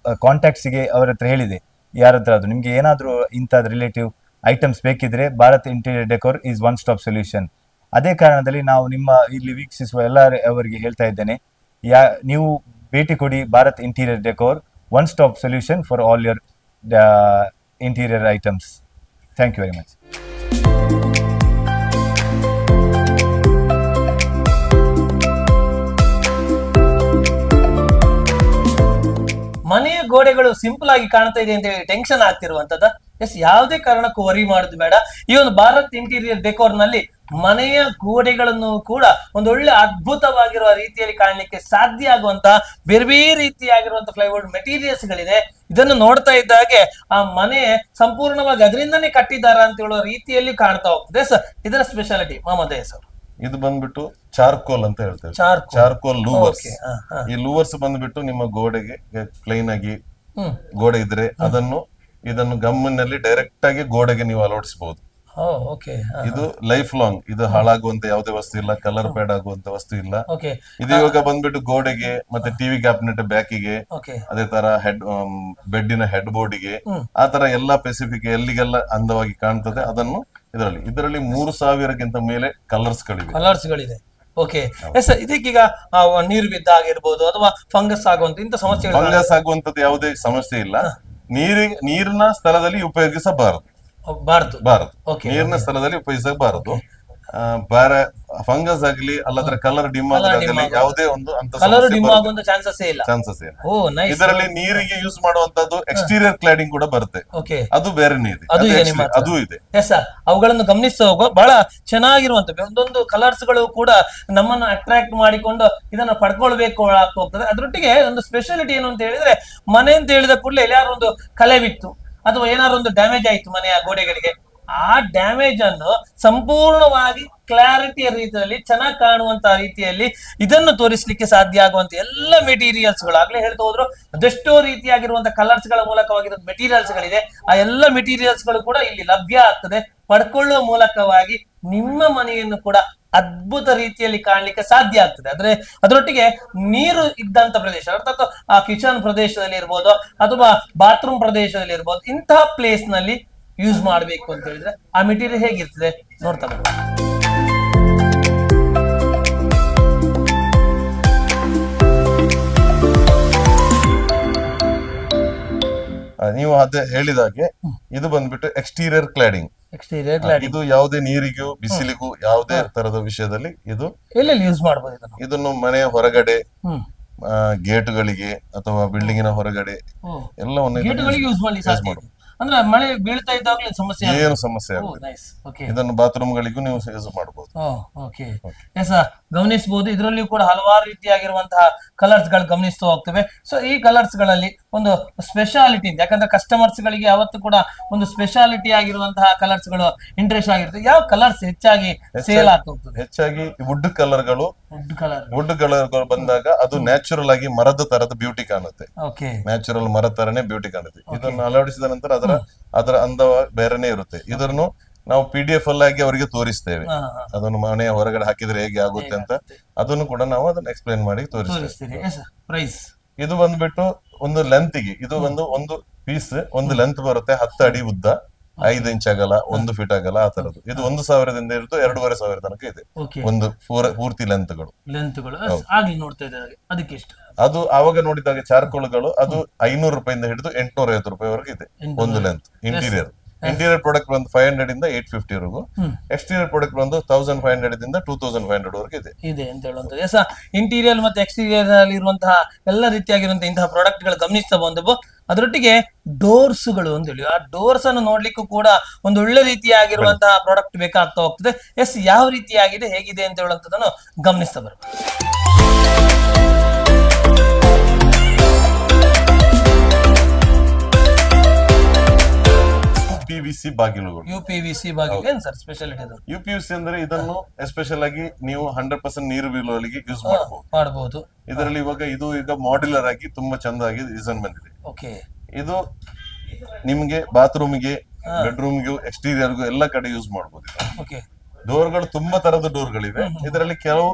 ಕಾಂಟ್ಯಾಕ್ಟ್ಸ್ಗೆ ಅವರ ಹತ್ರ ಹೇಳಿದೆ, ಯಾರ ಹತ್ರ ಅದು ನಿಮ್ಗೆ ಏನಾದರೂ ಇಂಥದ್ದು ರಿಲೇಟಿವ್ ಐಟಮ್ಸ್ ಬೇಕಿದ್ರೆ Bharat interior decor is one stop solution. ಅದೇ ಕಾರಣದಲ್ಲಿ ನಾವು ನಿಮ್ಮ ಇಲ್ಲಿ ವೀಕ್ಷಿಸುವ ಎಲ್ಲ ಅವರಿಗೆ ಹೇಳ್ತಾ ಇದ್ದೇನೆ, ನೀವು ಭೇಟಿ ಕೊಡಿ Bharat interior decor, one stop solution for all your interior items. Thank you very much. ಮನೆಯ ಗೋಡೆಗಳು ಸಿಂಪಲ್ ಆಗಿ ಕಾಣ್ತಾ ಇದೆ ಅಂತ ಹೇಳಿ ಟೆನ್ಷನ್ ಆಗ್ತಿರುವಂತದ. ಎಸ್, ಯಾವುದೇ ಕಾರಣಕ್ಕೂ ವರಿ ಮಾಡುದು ಬೇಡ. ಈ ಒಂದು ಭಾರತ್ ಇಂಟೀರಿಯರ್ ಡೆಕೋರ್ ನಲ್ಲಿ ಮನೆಯ ಗೋಡೆಗಳನ್ನು ಕೂಡ ಒಂದೊಳ್ಳೆ ಅದ್ಭುತವಾಗಿರುವ ರೀತಿಯಲ್ಲಿ ಕಾಣಲಿಕ್ಕೆ ಸಾಧ್ಯ ಆಗುವಂತಹ ಬೇರೆ ಬೇರೆ ರೀತಿಯಾಗಿರುವಂತಹ ಪ್ಲೈವುಡ್ ಮೆಟೀರಿಯಲ್ಸ್ ಗಳಿದೆ. ಇದನ್ನು ನೋಡ್ತಾ ಇದ್ದಾಗೆ ಆ ಮನೆ ಸಂಪೂರ್ಣವಾಗಿ ಅದರಿಂದನೇ ಕಟ್ಟಿದಾರ ಅಂತ ಹೇಳುವ ರೀತಿಯಲ್ಲಿ ಕಾಣ್ತಾ ಹೋಗ್ತದೆ. ಸರ್, ಇದರ ಸ್ಪೆಷಾಲಿಟಿ ಮೊಹಮ್ಮದ್ ಹೆಸರು ಇದು ಬಂದ್ಬಿಟ್ಟು ಚಾರ್ಕೋಲ್ ಅಂತ ಹೇಳ್ತೇವೆ. Charcoal louvres. ಈ ಲೂವರ್ಸ್ ಬಂದ್ಬಿಟ್ಟು ನಿಮ್ಮ ಗೋಡೆಗೆ ಪ್ಲೈನ್ ಆಗಿ ಗೋಡೆ ಇದ್ರೆ ಇದನ್ನು ಗಮ್ಮಿನಲ್ಲಿ ಡೈರೆಕ್ಟ್ ಆಗಿ ಗೋಡೆಗೆ ನೀವು ಅಳವಡಿಸಬಹುದು. ಇದು ಲೈಫ್ ಲಾಂಗ್, ಇದು ಹಾಳಾಗುವಂತ ಯಾವುದೇ ವಸ್ತು ಇಲ್ಲ, ಕಲರ್ ಪ್ಯಾಡ್ ಆಗುವಂತ ವಸ್ತು ಇಲ್ಲ. ಇದು ಇವಾಗ ಬಂದ್ಬಿಟ್ಟು ಗೋಡೆಗೆ ಮತ್ತೆ ಟಿವಿ ಕ್ಯಾಬಿನೆಟ್ ಬ್ಯಾಕಿಗೆ, ಅದೇ ತರ ಬೆಡ್ಡಿನ ಹೆಡ್ ಬೋರ್ಡಿಗೆ, ಆ ತರ ಎಲ್ಲಾ ಸ್ಪೆಸಿಫಿಕ್ ಎಲ್ಲಿಗೆಲ್ಲ ಅಂದವಾಗಿ ಕಾಣ್ತದೆ ಅದನ್ನು ಇದರಲ್ಲಿ 3000ಕ್ಕಿಂತ ಮೇಲೆ ಕಲರ್ಸ್ ಗಳಿವೆ. ಓಕೆ, ಇದಕ್ಕೀಗ ನೀರು ಬಿದ್ದಾಗಿರ್ಬೋದು ಅಥವಾ ಫಂಗಸ್ ಆಗುವಂತ ಇಂತ ಸಮಸ್ಯೆ, ಫಂಗಸ್ ಆಗುವಂತದ್ದು ಯಾವುದೇ ಸಮಸ್ಯೆ ಇಲ್ಲ. ನೀರಿನ ಸ್ಥಳದಲ್ಲಿ ಉಪಯೋಗಿಸಬಾರದು. ನೀರಿನ ಸ್ಥಳದಲ್ಲಿ ಉಪಯೋಗಿಸಬಾರದು. ಬೇರೆ ಫಂಗಸ್ ಆಗ್ಲಿ ಅಲ್ಲದ್ರೆ ಕಲರ್ ಡಿಮ್ ಆಗೋದಾಗಲಿ ಯಾವುದೇ ಒಂದು ಅಂತ ಕಲರ್ ಡಿಮ್ ಆಗುವಂತ ಚಾನ್ಸಸ್ ಇಲ್ಲ. ಚಾನ್ಸಸ್ ಇಲ್ಲ. ಓ ನೈಸ್. ಇದರಲ್ಲಿ ನೀರಿಗೆ ಯೂಸ್ ಮಾಡುವಂತದ್ದು ಎಕ್ಸ್ಟೀರಿಯರ್ ಕ್ಲಾಡಿಂಗ್ ಕೂಡ ಬರುತ್ತೆ. ಓಕೆ, ಅದು ಬೇರೆನೇ ಇದೆ, ಅದು ಇದೆ. ಎಸ್ ಸರ್, ಅವುಗಳನ್ನು ಗಮನಿಸ್ತಾ ಹೋಗುವ ಬಹಳ ಚೆನ್ನಾಗಿರುವಂತದ್ದು ಒಂದೊಂದು ಕಲರ್ಸ್ ಗಳು ಕೂಡ ನಮ್ಮನ್ನು ಅಟ್ರಾಕ್ಟ್ ಮಾಡಿಕೊಂಡು ಇದನ್ನ ಪಡ್ಕೊಳ್ಬೇಕು ಹೋಗ್ತದೆ. ಅದರೊಟ್ಟಿಗೆ ಒಂದು ಸ್ಪೆಷಾಲಿಟಿ ಏನು ಅಂತ ಹೇಳಿದ್ರೆ, ಮನೆ ಅಂತ ಹೇಳಿದ ಕೂಡಲೇ ಎಲ್ಲಾರು ಒಂದು ಕಲೆ ಬಿತ್ತು ಅಥವಾ ಏನಾದ್ರು ಒಂದು ಡ್ಯಾಮೇಜ್ ಆಯ್ತು ಮನೆಯ ಗೋಡೆಗಳಿಗೆ, ಆ ಡ್ಯಾಮೇಜ್ ಅನ್ನು ಸಂಪೂರ್ಣವಾಗಿ ಕ್ಲಾರಿಟಿಯ ರೀತಿಯಲ್ಲಿ ಚೆನ್ನಾಗಿ ಕಾಣುವಂತ ರೀತಿಯಲ್ಲಿ ಇದನ್ನು ತೋರಿಸಲಿಕ್ಕೆ ಸಾಧ್ಯ ಆಗುವಂತ ಎಲ್ಲ ಮೆಟೀರಿಯಲ್ಸ್ ಗಳು ಆಗ್ಲೇ ಹೇಳ್ತಾ ಹೋದ್ರು. ಅದೆಷ್ಟೋ ರೀತಿಯಾಗಿರುವಂತಹ ಕಲರ್ಸ್ ಗಳ ಮೂಲಕವಾಗಿರೋ ಮೆಟೀರಿಯಲ್ಸ್ ಗಳಿದೆ. ಆ ಎಲ್ಲ ಮೆಟೀರಿಯಲ್ಸ್ ಗಳು ಕೂಡ ಇಲ್ಲಿ ಲಭ್ಯ ಆಗ್ತದೆ. ಪಡ್ಕೊಳ್ಳುವ ಮೂಲಕವಾಗಿ ನಿಮ್ಮ ಮನೆಯನ್ನು ಕೂಡ ಅದ್ಭುತ ರೀತಿಯಲ್ಲಿ ಕಾಣ್ಲಿಕ್ಕೆ ಸಾಧ್ಯ ಆಗ್ತದೆ. ಆದ್ರೆ ಅದರೊಟ್ಟಿಗೆ ನೀರು ಇದ್ದಂತ ಪ್ರದೇಶ, ಅರ್ಥಾತ್ ಆ ಕಿಚನ್ ಪ್ರದೇಶದಲ್ಲಿ ಇರ್ಬೋದು ಅಥವಾ ಬಾತ್ರೂಮ್ ಪ್ರದೇಶದಲ್ಲಿ ಇರ್ಬೋದು, ಇಂತಹ ಪ್ಲೇಸ್ ನಲ್ಲಿ ಯೂಸ್ ಮಾಡಬೇಕು ಅಂತ ಹೇಳಿದ್ರೆ ಆ ಮೆಟೀರಿಯಲ್ ಹೇಗಿರ್ತದೆ ನೋಡ್ತಾ ಬರುವ. ನೀವು ಅದೇ ಹೇಳಿದಾಗೆ ಇದು ಬಂದ್ಬಿಟ್ಟು ಎಕ್ಸ್ಟೀರಿಯರ್ ಕ್ಲಾಡಿಂಗ್. ಇದು ಯಾವುದೇ ನೀರಿಗೂ ಬಿಸಿಲಿಗೂ ಯಾವುದೇ ತರದ ವಿಷಯದಲ್ಲಿ ಇದು ಎಲ್ಲೆಲ್ಲಿ ಯೂಸ್ ಮಾಡಬಹುದು. ಇದನ್ನು ಮನೆಯ ಹೊರಗಡೆ, ಗೇಟುಗಳಿಗೆ ಅಥವಾ ಬಿಲ್ಡಿಂಗಿನ ಹೊರಗಡೆ ಎಲ್ಲವನ್ನು ಯೂಸ್ ಮಾಡಬಹುದು. ಅಂದ್ರೆ ಮಳೆ ಬೀಳ್ತಾ ಇದ್ದಾಗಲೇ ಸಮಸ್ಯೆ ಏನು ಸಮಸ್ಯೆ ಆಗುತ್ತೆ. ಇದನ್ನು ಬಾತ್ರೂಮ್ ಗಳಿಗೂ ನೀವು ಯೂಸ್ ಮಾಡಬಹುದು. ಗಮನಿಸಬಹುದು. ಇದರಲ್ಲಿಯೂ ಕೂಡ ಹಲವಾರು ರೀತಿಯಾಗಿರುವಂತಹ ಕಲರ್ಸ್ ಗಳು ಗಮನಿಸ್ತಾ ಹೋಗ್ತವೆ. ಸೊ ಈ ಕಲರ್ಸ್ ಗಳಲ್ಲಿ ಒಂದು ಸ್ಪೆಷಾಲಿಟಿ ಇದೆ, ಯಾಕಂದ್ರೆ ಕಸ್ಟಮರ್ಸ್ ಗಳಿಗೆ ಯಾವತ್ತು ಕೂಡ ಒಂದು ಸ್ಪೆಷಾಲಿಟಿ ಆಗಿರುವಂತಹ ಕಲರ್ಸ್ ಗಳು ಇಂಟ್ರೆಸ್ಟ್ ಆಗಿರ್ತದೆ. ಯಾವ ಕಲರ್ಸ್ ಹೆಚ್ಚಾಗಿ ಸೇಲ್ ಆಗ್ತಾ ಹೋಗ್ತದೆ? ಹೆಚ್ಚಾಗಿ ವುಡ್ ಕಲರ್ಗಳು. ವುಡ್ ಕಲರ್ಗಳು ಬಂದಾಗ ಅದು ನ್ಯಾಚುರಲ್ ಆಗಿ ಮರದ ತರದ ಬ್ಯೂಟಿ ಕಾಣುತ್ತೆ. ನ್ಯಾಚುರಲ್ ಮರದ ತರನೇ ಬ್ಯೂಟಿ ಕಾಣುತ್ತೆ. ಇದನ್ನು ಅಳವಡಿಸಿದ ನಂತರ ಅದರ ಅಂದ ಬೇರೆನೆ ಇರುತ್ತೆ. ಇದನ್ನು ನಾವು PDF ಆಗಿ ಅವರಿಗೆ ತೋರಿಸ್ತೇವೆ. ಅದನ್ನು ಮನೆಯ ಹೊರಗಡೆ ಹಾಕಿದ್ರೆ ಹೇಗೆ ಆಗುತ್ತೆ ಅಂತ ಅದನ್ನು ಕೂಡ ನಾವು ಅದನ್ನ ಎಕ್ಸ್ಪ್ಲೈನ್ ಮಾಡಿ ತೋರಿಸ್ತೇವೆ. ಇದು ಬಂದ್ಬಿಟ್ಟು ಒಂದು ಲೆಂತ್ಗೆ ಇದು ಒಂದು ಪೀಸ್ ಒಂದು ಲೆಂತ್ ಬರುತ್ತೆ 10 ಅಡಿ ಉದ್ದ, 5 ಇಂಚ್ ಅಗಲ, 1 ಫೀಟ್ ಅಗಲ, ಆ ತರದ್ದು. ಇದು 1,000ದಿಂದ ಹಿಡಿದು 2,500 ತನಕ ಇದೆ ಒಂದು ಪೂರ್ತಿ ಲೆಂತ್ಗಳು. ಅದು ಆವಾಗ ನೋಡಿದಾಗ ಚಾರ್ಕೋಲ್ಗಳು ಅದು 500 ರೂಪಾಯಿಂದ ಹಿಡಿದು 850 ರೂಪಾಯಿವರೆಗೆ ಇದೆ ಒಂದು ಲೆಂತ್. ಇಂಟೀರಿಯರ್ ಪ್ರಾಡಕ್ಟ್ ಬಂದು 500 ಇಂದ 850 ವರೆಗೂ, ಎಕ್ಸ್ಟೀರಿಯರ್ ಪ್ರಾಡಕ್ಟ್ ಬಂದು 1500 ದಿಂದ 2500 ವರೆಗೆ ಇದೆ ಅಂತ ಹೇಳುವಂಥದ್ದು. ಇಂಟೀರಿಯರ್ ಮತ್ತೆ ಎಕ್ಸ್ಟೀರಿಯರ್ ಅಲ್ಲಿ ಇರುವಂತಹ ಎಲ್ಲ ರೀತಿಯಾಗಿರುವಂತಹ ಇಂತಹ ಪ್ರಾಡಕ್ಟ್ ಗಳು ಗಮನಿಸ್ತಾ ಬಂದವು. ಅದರೊಟ್ಟಿಗೆ ಡೋರ್ಸ್ ಗಳು ಅಂತ ಹೇಳಿ, ಆ ಡೋರ್ಸ್ ಅನ್ನು ನೋಡ್ಲಿಕ್ಕೂ ಕೂಡ ಒಂದು ಒಳ್ಳೆ ರೀತಿಯಾಗಿರುವಂತಹ ಪ್ರಾಡಕ್ಟ್ ಬೇಕಾಗ್ತಾ ಹೋಗ್ತದೆ. ಯಾವ ರೀತಿಯಾಗಿದೆ ಹೇಗಿದೆ ಅಂತ ಹೇಳುವಂಥದ್ದನ್ನು ಗಮನಿಸ್ತಾ ಬರುತ್ತೆ. UPVC ಬಾಗಿಲುಗಳು. UPVC ಬಾಗಿಲು ಏನು ಸರ್ ಸ್ಪೆಷಾಲಿಟಿ? ಅದು UPVC ಅಂದ್ರೆ ಇದನ್ನು ಎಸ್ಪೆಷಲ್ ಆಗಿ ನೀವು 100% ನೀರು ಬೀಳುವಲ್ಲಿಗೆ ಯೂಸ್ ಮಾಡಬಹುದು. ಇದರಲ್ಲಿ ಈಗ ಮಾಡ್ಯುಲರ್ ಆಗಿ ತುಂಬಾ ಚಂದಾಗಿ ಡಿಸೈನ್ ಬಂದಿದೆ. ಇದು ನಿಮ್ಗೆ ಬಾತ್ರೂಮ್ಗೆ, ಬೆಡ್ರೂಮ್ಗೆ, ಎಕ್ಸ್ಟೀರಿಯರ್ಗೂ ಎಲ್ಲ ಕಡೆ ಯೂಸ್ ಮಾಡಬಹುದು. ಡೋರ್ಗಳು ತುಂಬಾ ತರದ ಡೋರ್ಗಳಿವೆ. ಇದರಲ್ಲಿ ಕೆಲವು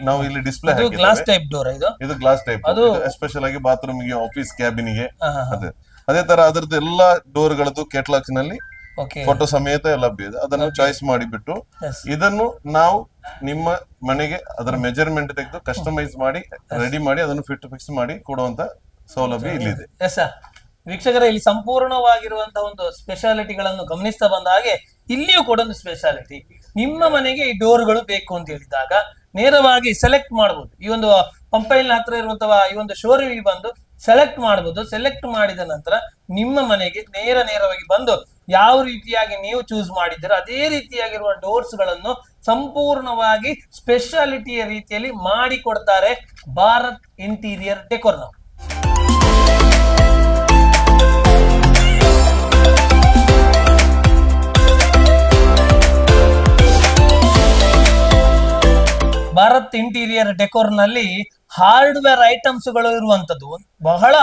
ನಾವು ಇಲ್ಲಿ ಡಿಸ್ಪ್ಲೇ ಹಾಕಿದ್ದೇವೆ. ಗ್ಲಾಸ್ ಟೈಪ್ ಡೋರ್ ಇದು ಗ್ಲಾಸ್ ಟೈಪ್. ಎಸ್ಪೆಷಲ್ ಆಗಿ ಬಾತ್ರೂಮ್ಗೆ, ಆಫೀಸ್ ಕ್ಯಾಬಿನ್ಗೆ. ಅದೇ ತರ ಅದರದ್ದು ಎಲ್ಲಾ ಡೋರ್ಗಳದ್ದು ಕೆಟಲಾಗ್ಸ್ ನಲ್ಲಿ ಫೋಟೋ ಸಮೇತ ಲಭ್ಯ ಇದೆ. ಅದನ್ನು ಚಾಯ್ಸ್ ಮಾಡಿಬಿಟ್ಟು ಇದನ್ನು ನಾವು ನಿಮ್ಮ ಮನೆಗೆ ಅದರ ಮೆಜರ್ಮೆಂಟ್ ತೆಗೆದು ಕಸ್ಟಮೈಸ್ ಮಾಡಿ ರೆಡಿ ಮಾಡಿ ಅದನ್ನು ಫಿಕ್ಸ್ ಮಾಡಿ ಕೊಡುವಂತ ಸೌಲಭ್ಯ ಇಲ್ಲಿದೆ. ವೀಕ್ಷಕರೇ, ಇಲ್ಲಿ ಸಂಪೂರ್ಣವಾಗಿರುವಂತಹ ಒಂದು ಸ್ಪೆಷಾಲಿಟಿಗಳನ್ನು ಗಮನಿಸ್ತಾ ಬಂದ ಹಾಗೆ ಇಲ್ಲಿಯೂ ಕೂಡ ಒಂದು ಸ್ಪೆಷಾಲಿಟಿ. ನಿಮ್ಮ ಮನೆಗೆ ಈ ಡೋರ್ಗಳು ಬೇಕು ಅಂತ ಹೇಳಿದಾಗ ನೇರವಾಗಿ ಸೆಲೆಕ್ಟ್ ಮಾಡಬಹುದು. ಈ ಒಂದು ಪಂಪೈಲ್ ಹತ್ರ ಇರುವಂತಹ ಈ ಒಂದು ಶೋರೂಮಿಗೆ ಬಂದು ಸೆಲೆಕ್ಟ್ ಮಾಡಬಹುದು. ಸೆಲೆಕ್ಟ್ ಮಾಡಿದ ನಂತರ ನಿಮ್ಮ ಮನೆಗೆ ನೇರವಾಗಿ ಬಂದು ಯಾವ ರೀತಿಯಾಗಿ ನೀವು ಚೂಸ್ ಮಾಡಿದ್ದೀರೋ ಅದೇ ರೀತಿಯಾಗಿರುವ ಡೋರ್ಸ್ ಗಳನ್ನು ಸಂಪೂರ್ಣವಾಗಿ ಸ್ಪೆಷಾಲಿಟಿಯ ರೀತಿಯಲ್ಲಿ ಮಾಡಿ ಕೊಡ್ತಾರೆ ಭಾರತ್ ಇಂಟೀರಿಯರ್ ಡೆಕೋರ್ನವರು. ಭಾರತ್ ಇಂಟೀರಿಯರ್ ಡೆಕೋರ್ ನಲ್ಲಿ ಹಾರ್ಡ್ವೇರ್ ಐಟಮ್ಸ್ ಗಳು ಇರುವಂತದ್ದು, ಬಹಳ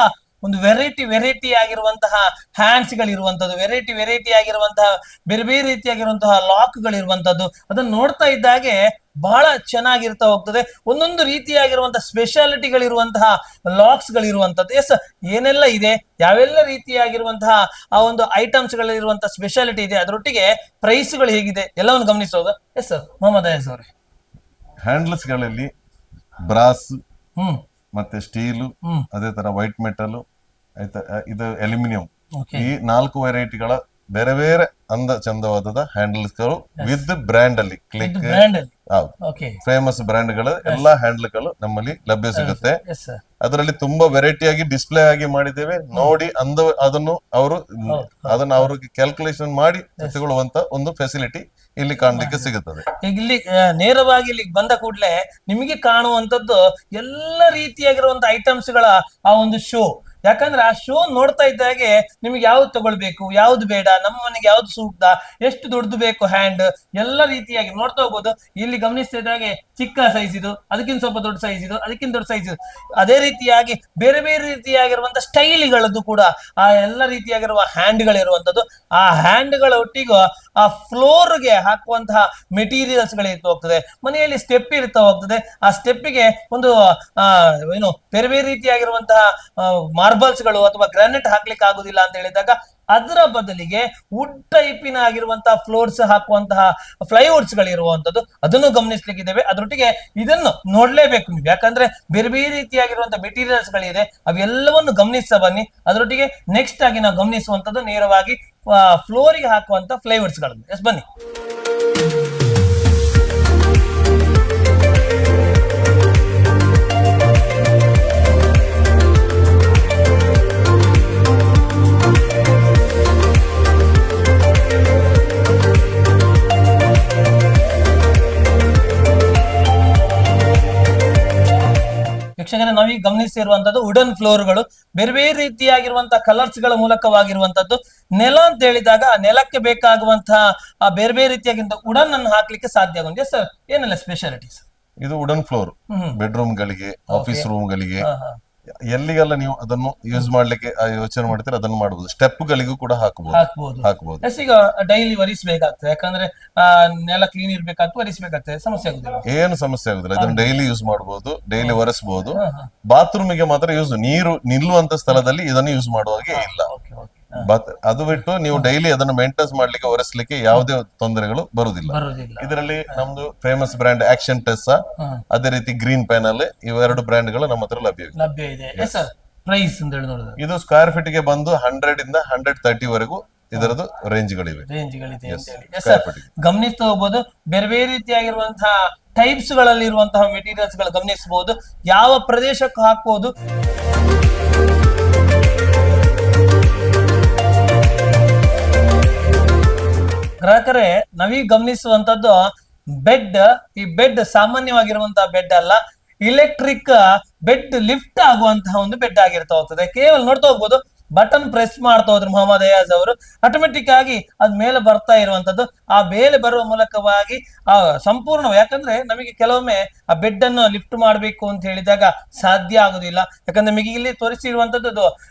ಒಂದು ವೆರೈಟಿ ಆಗಿರುವಂತಹ ಹ್ಯಾಂಡ್ಸ್ ಗಳಿರುವಂತದ್ದು, ವೆರೈಟಿ ಆಗಿರುವಂತಹ ಬೇರೆ ಬೇರೆ ರೀತಿಯಾಗಿರುವಂತಹ ಲಾಕ್ ಗಳಿರುವಂತದ್ದು, ಅದನ್ನ ನೋಡ್ತಾ ಇದ್ದಾಗೆ ಬಹಳ ಚೆನ್ನಾಗಿರ್ತಾ ಹೋಗ್ತದೆ. ಒಂದೊಂದು ರೀತಿಯಾಗಿರುವಂತಹ ಸ್ಪೆಷಾಲಿಟಿಗಳಿರುವಂತಹ ಲಾಕ್ಸ್ ಗಳಿರುವಂತದ್ದು. ಏನೆಲ್ಲ ಇದೆ, ಯಾವೆಲ್ಲ ರೀತಿಯಾಗಿರುವಂತಹ ಆ ಒಂದು ಐಟಮ್ಸ್ ಗಳಿರುವಂತಹ ಸ್ಪೆಷಾಲಿಟಿ ಇದೆ, ಅದರೊಟ್ಟಿಗೆ ಪ್ರೈಸ್ ಗಳು ಹೇಗಿದೆ ಎಲ್ಲವನ್ನು ಗಮನಿಸೋದು. ಸರ್ ಮೊಹಮ್ಮದ್ ಅಯಾಜ್ ಅವರೇ, ಹ್ಯಾಂಡ್ಲ್ಸ್ ಗಳಲ್ಲಿ ಬ್ರಾಸ್ ಮತ್ತೆ ಸ್ಟೀಲು, ಅದೇ ತರ ವೈಟ್ ಮೆಟಲ್, ಆಯ್ತಾ, ಇದು ಅಲ್ಯೂಮಿನಿಯಂ, ಈ 4 ವೆರೈಟಿಗಳ ಬೇರೆ ಬೇರೆ ಚಂದವಾದ ಹ್ಯಾಂಡಲ್ಸ್ಗಳು ವಿತ್ ಬ್ರ್ಯಾಂಡ್ ಅಲ್ಲಿ ಕ್ಲಿಕ್ ಫೇಮಸ್ ಬ್ರ್ಯಾಂಡ್ ಗಳ ಎಲ್ಲಾ ಹ್ಯಾಂಡಲ್ಗಳು ನಮ್ಮಲ್ಲಿ ಲಭ್ಯ ಸಿಗುತ್ತೆ. ಅದರಲ್ಲಿ ತುಂಬಾ ವೆರೈಟಿ ಆಗಿ ಡಿಸ್ಪ್ಲೇ ಆಗಿ ಮಾಡಿದ್ದೇವೆ. ನೋಡಿ ಅದನ್ನು ಅವ್ರಿಗೆ ಕ್ಯಾಲ್ಕುಲೇಷನ್ ಮಾಡಿ ತಗೊಳ್ಳುವಂತ ಒಂದು ಫೆಸಿಲಿಟಿ ಇಲ್ಲಿ ಕಾಣ್ಲಿಕ್ಕೆ ಸಿಗುತ್ತದೆ. ಇಲ್ಲಿ ನೇರವಾಗಿ ಇಲ್ಲಿಗೆ ಬಂದ ಕೂಡಲೇ ನಿಮಗೆ ಕಾಣುವಂತದ್ದು ಎಲ್ಲ ರೀತಿಯಾಗಿರುವಂತ ಐಟಮ್ಸ್ ಗಳ ಆ ಒಂದು ಶೋ. ಯಾಕಂದ್ರೆ ಆ ಶೋ ನೋಡ್ತಾ ಇದ್ದಾಗೆ ನಿಮ್ಗೆ ಯಾವ್ದು ತಗೊಳ್ಬೇಕು, ಯಾವ್ದು ಬೇಡ, ನಮ್ಮ ಮನೆಗೆ ಯಾವ್ದು ಸೂಕ್ತ, ಎಷ್ಟು ದೊಡ್ಡದು ಬೇಕು ಹ್ಯಾಂಡ್, ಎಲ್ಲ ರೀತಿಯಾಗಿ ನೋಡ್ತಾ ಹೋಗ್ಬೋದು. ಇಲ್ಲಿ ಗಮನಿಸ್ತಾ ಇದ್ದಾಗೆ ಚಿಕ್ಕ ಸೈಜ್ ಇದು, ಅದಕ್ಕಿಂತ ಸ್ವಲ್ಪ ದೊಡ್ಡ ಸೈಜ್ ಇದು, ಅದಕ್ಕಿಂತ ದೊಡ್ಡ ಸೈಜ್ ಇದು. ಅದೇ ರೀತಿಯಾಗಿ ಬೇರೆ ಬೇರೆ ರೀತಿಯಾಗಿರುವಂತ ಸ್ಟೈಲ್ಗಳದ್ದು ಕೂಡ ಆ ಎಲ್ಲ ರೀತಿಯಾಗಿರುವ ಹ್ಯಾಂಡ್ಗಳಿರುವಂತದ್ದು. ಆ ಹ್ಯಾಂಡ್ಗಳ ಒಟ್ಟಿಗೂ ಆ ಫ್ಲೋರ್ಗೆ ಹಾಕುವಂತಹ ಮೆಟೀರಿಯಲ್ಸ್ ಗಳಿರ್ತಾ ಹೋಗ್ತದೆ. ಮನೆಯಲ್ಲಿ ಸ್ಟೆಪ್ ಇರ್ತಾ ಹೋಗ್ತದೆ. ಆ ಸ್ಟೆಪ್ಪಿಗೆ ಒಂದು ಏನು ಬೇರೆ ಬೇರೆ ರೀತಿಯಾಗಿರುವಂತಹ ಮಾರ್ಬಲ್ಸ್ ಗಳು ಅಥವಾ ಗ್ರಾನೈಟ್ ಹಾಕ್ಲಿಕ್ಕೆ ಆಗುದಿಲ್ಲ ಅಂತ ಹೇಳಿದಾಗ ಅದರ ಬದಲಿಗೆ ವುಡ್ ಟೈಪಿನ ಆಗಿರುವಂತಹ ಫ್ಲೋರ್ಸ್ ಹಾಕುವಂತಹ ಫ್ಲೈವುಡ್ಸ್ ಗಳಿರುವಂತದ್ದು ಅದನ್ನು ಗಮನಿಸ್ಲಿಕ್ಕಿದ್ದೇವೆ. ಅದರೊಟ್ಟಿಗೆ ಇದನ್ನು ನೋಡ್ಲೇಬೇಕು ನೀವು, ಯಾಕಂದ್ರೆ ಬೇರೆ ಬೇರೆ ರೀತಿಯಾಗಿರುವಂತಹ ಮೆಟೀರಿಯಲ್ಸ್ ಗಳಿದೆ, ಅವೆಲ್ಲವನ್ನು ಗಮನಿಸ್ತಾ ಬನ್ನಿ. ಅದರೊಟ್ಟಿಗೆ ನೆಕ್ಸ್ಟ್ ಆಗಿ ನಾವು ಗಮನಿಸುವಂತದ್ದು ನೇರವಾಗಿ ಫ್ಲೋರಿಗೆ ಹಾಕುವಂತ ಫ್ಲೈವುಡ್ಸ್ ಗಳನ್ನು. ಎಸ್ ಬನ್ನಿ. ವೀಕ್ಷಕರೇ, ನಾವೀಗ ಗಮನಿಸಿರುವಂತದ್ದು ವುಡನ್ ಫ್ಲೋರ್ಗಳು, ಬೇರೆ ಬೇರೆ ರೀತಿಯಾಗಿರುವಂತಹ ಕಲರ್ಸ್ ಗಳ ಮೂಲಕವಾಗಿರುವಂತದ್ದು. ನೆಲ ಅಂತ ಹೇಳಿದಾಗ ಆ ನೆಲಕ್ಕೆ ಬೇಕಾಗುವಂತಹ ಆ ಬೇರೆ ಬೇರೆ ರೀತಿಯಾಗಿಂತ ವುಡನ್ ಅನ್ನು ಹಾಕ್ಲಿಕ್ಕೆ ಸಾಧ್ಯ ಆಗುತ್ತೆ. ಸರ್, ಏನೆಲ್ಲ ಸ್ಪೆಷಾಲಿಟೀಸ್? ಇದು ವುಡನ್ ಫ್ಲೋರ್ ಬೆಡ್ರೂಮ್ ಗಳಿಗೆ, ಆಫೀಸ್ ರೂಮ್ ಗಳಿಗೆ, ಎಲ್ಲಿಗೆಲ್ಲ ನೀವು ಅದನ್ನು ಯೂಸ್ ಮಾಡ್ಲಿಕ್ಕೆ ಯೋಚನೆ ಮಾಡ್ತೀರಾ ಅದನ್ನು ಮಾಡಬಹುದು. ಸ್ಟೆಪ್ ಗಳಿಗೂ ಕೂಡ ಹಾಕಬಹುದು. ಈಗ ಡೈಲಿ ಒರೆಸಬೇಕಾಗ್ತದೆ, ಯಾಕಂದ್ರೆ ನೆಲ ಕ್ಲೀನ್ ಇರ್ಬೇಕಾಗ್ತದೆ, ಒರೆಸಬೇಕಾಗ್ತದೆ, ಸಮಸ್ಯೆ ಆಗುದಿಲ್ಲ. ಏನು ಸಮಸ್ಯೆ ಆಗುದಿಲ್ಲ. ಇದನ್ನು ಡೈಲಿ ಯೂಸ್ ಮಾಡಬಹುದು, ಡೈಲಿ ಒರೆಸಬಹುದು. ಬಾತ್ರೂಮಿಗೆ ಮಾತ್ರ ಯೂಸ್, ನೀರು ನಿಲ್ಲುವಂತ ಸ್ಥಳದಲ್ಲಿ ಇದನ್ನು ಯೂಸ್ ಮಾಡುವಾಗೆ ಇಲ್ಲ. ಅದು ಬಿಟ್ಟು ನೀವು ಡೈಲಿ ಅದನ್ನು ಮೇಂಟೈನ್ಸ್ ಮಾಡ್ಲಿಕ್ಕೆ, ಒರೆಸ್ಲಿಕ್ಕೆ ಯಾವುದೇ ತೊಂದರೆಗಳು ಬರುದಿಲ್ಲ. ಇದರಲ್ಲಿ ನಮ್ದು ಫೇಮಸ್ ಬ್ರ್ಯಾಂಡ್ ಆಕ್ಷನ್ ಟೆಸ್, ಅದೇ ರೀತಿ ಗ್ರೀನ್ ಪ್ಯಾನಲ್, ಇವೆರಡು ಬ್ರ್ಯಾಂಡ್ ಗಳು ನಮ್ಮ ಹತ್ರ ಲಭ್ಯ ಇದೆ. ಪ್ರೈಸ್ ಅಂತ ಹೇಳಿ ನೋಡಿದ್ರೆ ಇದು ಸ್ಕ್ವೇರ್ ಫೀಟ್ ಗೆ ಬಂದು 100 ಇಂದ 130 ವರೆಗೂ ಇದರದ್ದು ರೇಂಜ್ ಗಳಿವೆ. ಗಮನಿಸ್ತಾ ಹೋಗ್ಬೋದು. ಬೇರೆ ಬೇರೆ ರೀತಿಯಾಗಿರುವಂತಹ ಟೈಪ್ಸ್ ಗಳಲ್ಲಿ ಇರುವಂತಹ ಮೆಟೀರಿಯಲ್ಸ್ ಗಳು ಗಮನಿಸಬಹುದು. ಯಾವ ಪ್ರದೇಶಕ್ಕೂ ಹಾಕಬಹುದು. ಗ್ರಾಹಕರೇ, ನಾವೀಗ ಗಮನಿಸುವಂತದ್ದು ಬೆಡ್. ಈ ಬೆಡ್ ಸಾಮಾನ್ಯವಾಗಿರುವಂತಹ ಬೆಡ್ ಅಲ್ಲ, ಇಲೆಕ್ಟ್ರಿಕ್ ಬೆಡ್ ಲಿಫ್ಟ್ ಆಗುವಂತಹ ಒಂದು ಬೆಡ್ ಆಗಿರ್ತಾ ಹೋಗ್ತದೆ. ಕೇವಲ ನೋಡ್ತಾ ಹೋಗ್ಬೋದು, ಬಟನ್ ಪ್ರೆಸ್ ಮಾಡ್ತಾ ಹೋದ್ರು ಮೊಹಮ್ಮದ್ ಅಯಾಜ್ ಅವರು, ಆಟೋಮೆಟಿಕ್ ಆಗಿ ಅದ್ ಮೇಲೆ ಬರ್ತಾ ಇರುವಂತದ್ದು. ಆ ಮೇಲೆ ಬರುವ ಮೂಲಕವಾಗಿ ಆ ಸಂಪೂರ್ಣ, ಯಾಕಂದ್ರೆ ನಮಗೆ ಕೆಲವೊಮ್ಮೆ ಆ ಬೆಡ್ ಅನ್ನು ಲಿಫ್ಟ್ ಮಾಡ್ಬೇಕು ಅಂತ ಹೇಳಿದಾಗ ಸಾಧ್ಯ ಆಗುದಿಲ್ಲ. ಯಾಕಂದ್ರೆ ನಮಗೆ ಇಲ್ಲಿ ತೋರಿಸಿರುವಂತದ್ದು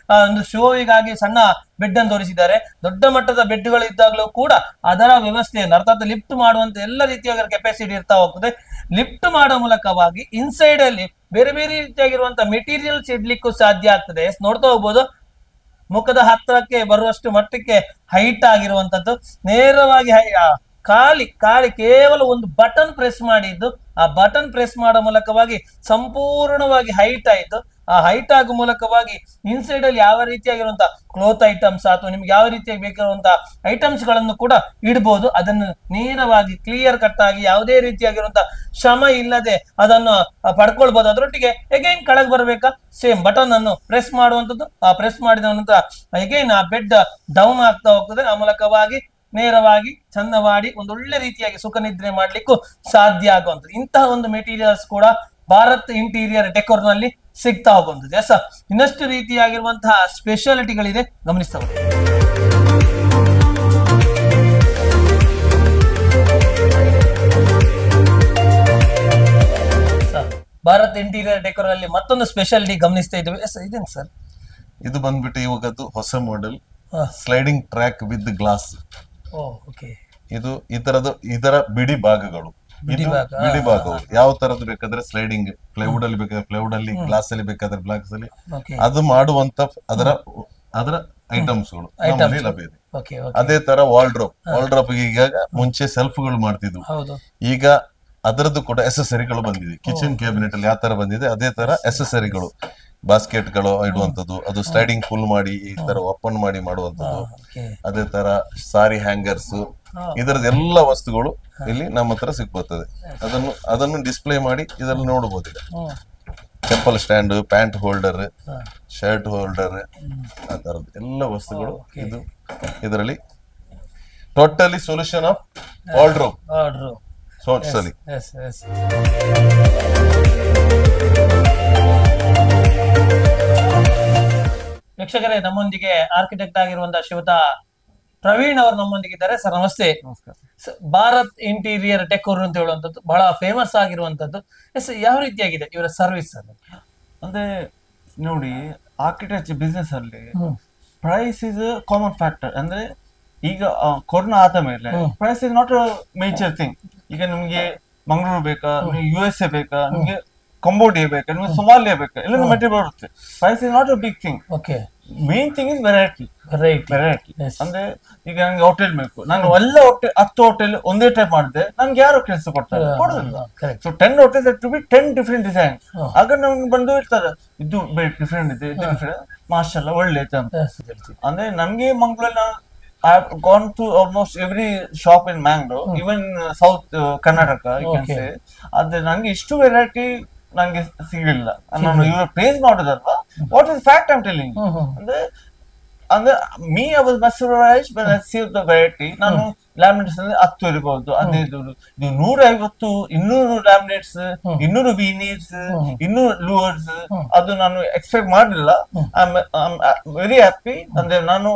ಒಂದು ಶೋವಿಗಾಗಿ ಸಣ್ಣ ಬೆಡ್ ಅನ್ನು ತೋರಿಸಿದ್ದಾರೆ. ದೊಡ್ಡ ಮಟ್ಟದ ಬೆಡ್ಗಳು ಇದ್ದಾಗಲೂ ಕೂಡ ಅದರ ವ್ಯವಸ್ಥೆಯನ್ನು, ಅರ್ಥಾತ್ ಲಿಫ್ಟ್ ಮಾಡುವಂತ ಎಲ್ಲ ರೀತಿಯಾದ ಕೆಪಾಸಿಟಿ ಇರ್ತಾ ಹೋಗ್ತದೆ. ಲಿಫ್ಟ್ ಮಾಡುವ ಮೂಲಕವಾಗಿ ಇನ್ಸೈಡ್ ಅಲ್ಲಿ ಬೇರೆ ಬೇರೆ ರೀತಿಯಾಗಿರುವಂತಹ ಮೆಟೀರಿಯಲ್ಸ್ ಇಡ್ಲಿಕ್ಕೂ ಸಾಧ್ಯ ಆಗ್ತದೆ. ನೋಡ್ತಾ ಹೋಗ್ಬೋದು, ಮುಖದ ಹತ್ತಿರಕ್ಕೆ ಬರುವಷ್ಟು ಮಟ್ಟಕ್ಕೆ ಹೈಟ್ ಆಗಿರುವಂತದ್ದು. ನೇರವಾಗಿ ಖಾಲಿ ಕೇವಲ ಒಂದು ಬಟನ್ ಪ್ರೆಸ್ ಮಾಡಿದ್ದು, ಆ ಬಟನ್ ಪ್ರೆಸ್ ಮಾಡೋ ಮೂಲಕವಾಗಿ ಸಂಪೂರ್ಣವಾಗಿ ಹೈಟ್ ಆಯ್ತು. ಆ ಹೈಟ್ ಆಗುವ ಮೂಲಕವಾಗಿ ಇನ್ಸೈಡ್ ಅಲ್ಲಿ ಯಾವ ರೀತಿಯಾಗಿರುವಂತಹ ಕ್ಲೋತ್ ಐಟಮ್ಸ್ ಅಥವಾ ನಿಮ್ಗೆ ಯಾವ ರೀತಿಯಾಗಿ ಬೇಕಾಗಿರುವಂತಹ ಐಟಮ್ಸ್ ಗಳನ್ನು ಕೂಡ ಇಡಬಹುದು. ಅದನ್ನು ನೇರವಾಗಿ ಕ್ಲಿಯರ್ ಕಟ್ ಆಗಿ ಯಾವುದೇ ರೀತಿಯಾಗಿರುವಂತಹ ಶ್ರಮ ಇಲ್ಲದೆ ಅದನ್ನು ಪಡ್ಕೊಳ್ಬಹುದು. ಅದರೊಟ್ಟಿಗೆ ಎಗೈನ್ ಕೆಳಗೆ ಬರಬೇಕಾ, ಸೇಮ್ ಬಟನ್ ಅನ್ನು ಪ್ರೆಸ್ ಮಾಡುವಂತದ್ದು. ಆ ಪ್ರೆಸ್ ಮಾಡಿದ ನಂತರ ಎಗೈನ್ ಆ ಬೆಡ್ ಡೌನ್ ಆಗ್ತಾ ಹೋಗ್ತದೆ. ಆ ಮೂಲಕವಾಗಿ ನೇರವಾಗಿ ಚಂದವಾಗಿ ಒಂದೊಳ್ಳೆ ರೀತಿಯಾಗಿ ಸುಖ ನಿದ್ರೆ ಮಾಡ್ಲಿಕ್ಕೂ ಸಾಧ್ಯ ಆಗುವಂಥದ್ದು. ಇಂತಹ ಒಂದು ಮೆಟೀರಿಯಲ್ಸ್ ಕೂಡ ಭಾರತ್ ಇಂಟೀರಿಯರ್ ಡೆಕೋರ್ ನಲ್ಲಿ ಸಿಗ್ತಾ ಹೋಗುವಂಥದ್ದು. ಎಸ್, ಇನ್ನಷ್ಟು ರೀತಿಯಾಗಿರುವಂತಹ ಸ್ಪೆಷಾಲಿಟಿಗಳಿದೆ, ಗಮನಿಸ್ತಾ ಹೋಗಿ. ಭಾರತ್ ಇಂಟೀರಿಯರ್ ಡೆಕೋರ್ ಅಲ್ಲಿ ಮತ್ತೊಂದು ಸ್ಪೆಷಾಲಿಟಿ ಗಮನಿಸ್ತಾ ಇದ್ದೇವೆ. ಎಸ್, ಇದೇನು ಸರ್? ಇದು ಬಂದ್ಬಿಟ್ಟು ಇವಾಗದ್ದು ಹೊಸ model sliding track with glass. ಇದು ಇದರ ಬಿಡಿ ಭಾಗಗಳು, ಬಿಡಿ ಭಾಗವು ಯಾವ ತರದ್ದು ಬೇಕಾದ್ರೆ ಸ್ಲೈಡಿಂಗ್, ಪ್ಲೈವುಡ್ ಅಲ್ಲಿ ಬೇಕಾದ್ರೆ ಪ್ಲೈವುಡ್ ಅಲ್ಲಿ, ಗ್ಲಾಸ್ ಅಲ್ಲಿ ಬೇಕಾದ್ರೆ ಗ್ಲಾಸ್ ಅಲ್ಲಿ, ಅದು ಮಾಡುವಂತ ಅದರ ಐಟಮ್ಸ್ ಗಳು ನಮ್ಮಲ್ಲಿ ಲಭ್ಯ ಇದೆ. ಅದೇ ತರ ವಾಲ್ಡ್ರೋಪ್ ಈಗ ಮುಂಚೆ ಸೆಲ್ಫ್ ಗಳು ಮಾಡ್ತಿದ್ವು, ಈಗ ಅದರದ್ದು ಕೂಡ ಎಸೆಸರಿಗಳು ಬಂದಿದೆ. ಕಿಚನ್ ಕ್ಯಾಬಿನೆಟ್ ಅಲ್ಲಿ ಯಾವ ತರ ಬಂದಿದೆ ಅದೇ ತರ ಎಸೆಸರಿಗಳು. ಬಾಸ್ಕೆಟ್ಗಳು ಇಡುವಂತದ್ದು, ಅದು ಸ್ಲೈಡಿಂಗ್ ಫುಲ್ ಮಾಡಿ ಈ ತರ ಓಪನ್ ಮಾಡಿ ಮಾಡುವಂತದ್ದು, ಅದೇ ತರ ಸಾರಿ ಹ್ಯಾಂಗರ್ಸ್, ಇದರದ ಎಲ್ಲ ವಸ್ತುಗಳು ಇಲ್ಲಿ ನಮ್ಮ ಹತ್ರ ಸಿಗ್ಬರ್ತದೆ. ಅದನ್ನು ಡಿಸ್ಪ್ಲೇ ಮಾಡಿ ಇದರಲ್ಲಿ ನೋಡಬಹುದು. ಈಗ chappal stand, pant holder, shirt holder, ಆ ತರದ ಎಲ್ಲ ವಸ್ತುಗಳು ಇದು ಇದರಲ್ಲಿ totally solution of wardrobe. Totally ವೀಕ್ಷಕರೇ, ನಮ್ಮೊಂದಿಗೆ ಆರ್ಕಿಟೆಕ್ಟ್ ಆಗಿರುವಂತಹ ಶ್ರೀಯುತ ಪ್ರವೀಣ್ ಅವರು ನಮ್ಮೊಂದಿಗಿದ್ದಾರೆ. ಸರ್ ನಮಸ್ತೆ. ಭಾರತ್ ಇಂಟೀರಿಯರ್ ಡೆಕೋರ್ ಅಂತ ಹೇಳುವಂತದ್ದು ಬಹಳ ಫೇಮಸ್ ಆಗಿರುವಂತದ್ದು. ಎಸ್, ಯಾವ ರೀತಿಯಾಗಿದೆ ಇವರ ಸರ್ವಿಸ್? ಅಂದ್ರೆ ನೋಡಿ, ಆರ್ಕಿಟೆಕ್ಚರ್ ಬಿಸ್ನೆಸ್ ಅಲ್ಲಿ ಪ್ರೈಸ್ ಇಸ್ ಕಾಮನ್ ಫ್ಯಾಕ್ಟರ್. ಅಂದ್ರೆ ಈಗ ಕೊರೋನಾ ಆದ ಮೇಲೆ price is not a major thing. ಈಗ ನಿಮ್ಗೆ ಮಂಗಳೂರು ಬೇಕಾ, ನಿಮ್ಗೆ USA ಬೇಕಾ, ನಿಮ್ಗೆ ಕಂಬೋಡಿಯಾ ಬೇಕಾ, ನಿಮ್ಗೆ ಸೊಮಾಲಿಯಾ ಬೇಕಾ, ಎಲ್ಲ ಮೆಟೀರಿಯಲ್ ಬರುತ್ತೆ. Price is not a big thing. Main thing is variety. ಅಂದ್ರೆ ಈಗ ನಂಗೆ ಹೋಟೆಲ್ ಬೇಕು, ನಾನು ಎಲ್ಲ 10 ಹೋಟೆಲ್ ಒಂದೇ ಟೈಪ್ ಮಾಡಿದೆ, ನನ್ಗೆ ಯಾರು ಕೆಲಸ ಕೊಡ್ತಾರೆ? ಕೊಡುದಿಲ್ಲ. So 10 hotel to be 10 different design. ಆಗ ನಮ್ಗೆ ಬಂದು ಇರ್ತಾರೆ, ಇದು ಡಿಫ್ರೆಂಟ್ ಇದೆ, ಇದು ಡಿಫ್ರೆಂಟ್, ಮಾರ್ಷಲ್ ಒಳ್ಳೆ ಅಂತ. ಅಂದ್ರೆ ನಮ್ಗೆ ಮಂಗಳೂರಲ್ಲಿ I have gone to almost every shop in Mangalore, even South Karnataka, you can say. ಆದ್ರೆ ನಂಗೆ ಇಷ್ಟು ವೆರೈಟಿ ನಂಗೆ ಸಿಗಲಿಲ್ಲ. ನಾನು ಇವರ ಪ್ಲೇಸ್ ಮಾಡೋದಲ್ವಾ, what is fact I am telling. ಅಂದ್ರೆ me I was mesmerized when I see the variety. ನಾನು ಲ್ಯಾಮಿನೇಟ್ಸ್ ಅಂದ್ರೆ 10 ಇರಬಹುದು, 15, 150, 200 ಲ್ಯಾಮಿನೇಟ್ಸ್, 200 ವೀನೀರ್ಸ್, 200 ಲೂವರ್ಸ್, ಅದು ನಾನು ಎಕ್ಸ್ಪೆಕ್ಟ್ ಮಾಡಲಿಲ್ಲ. I am very happy. ಅಂದ್ರೆ ನಾನು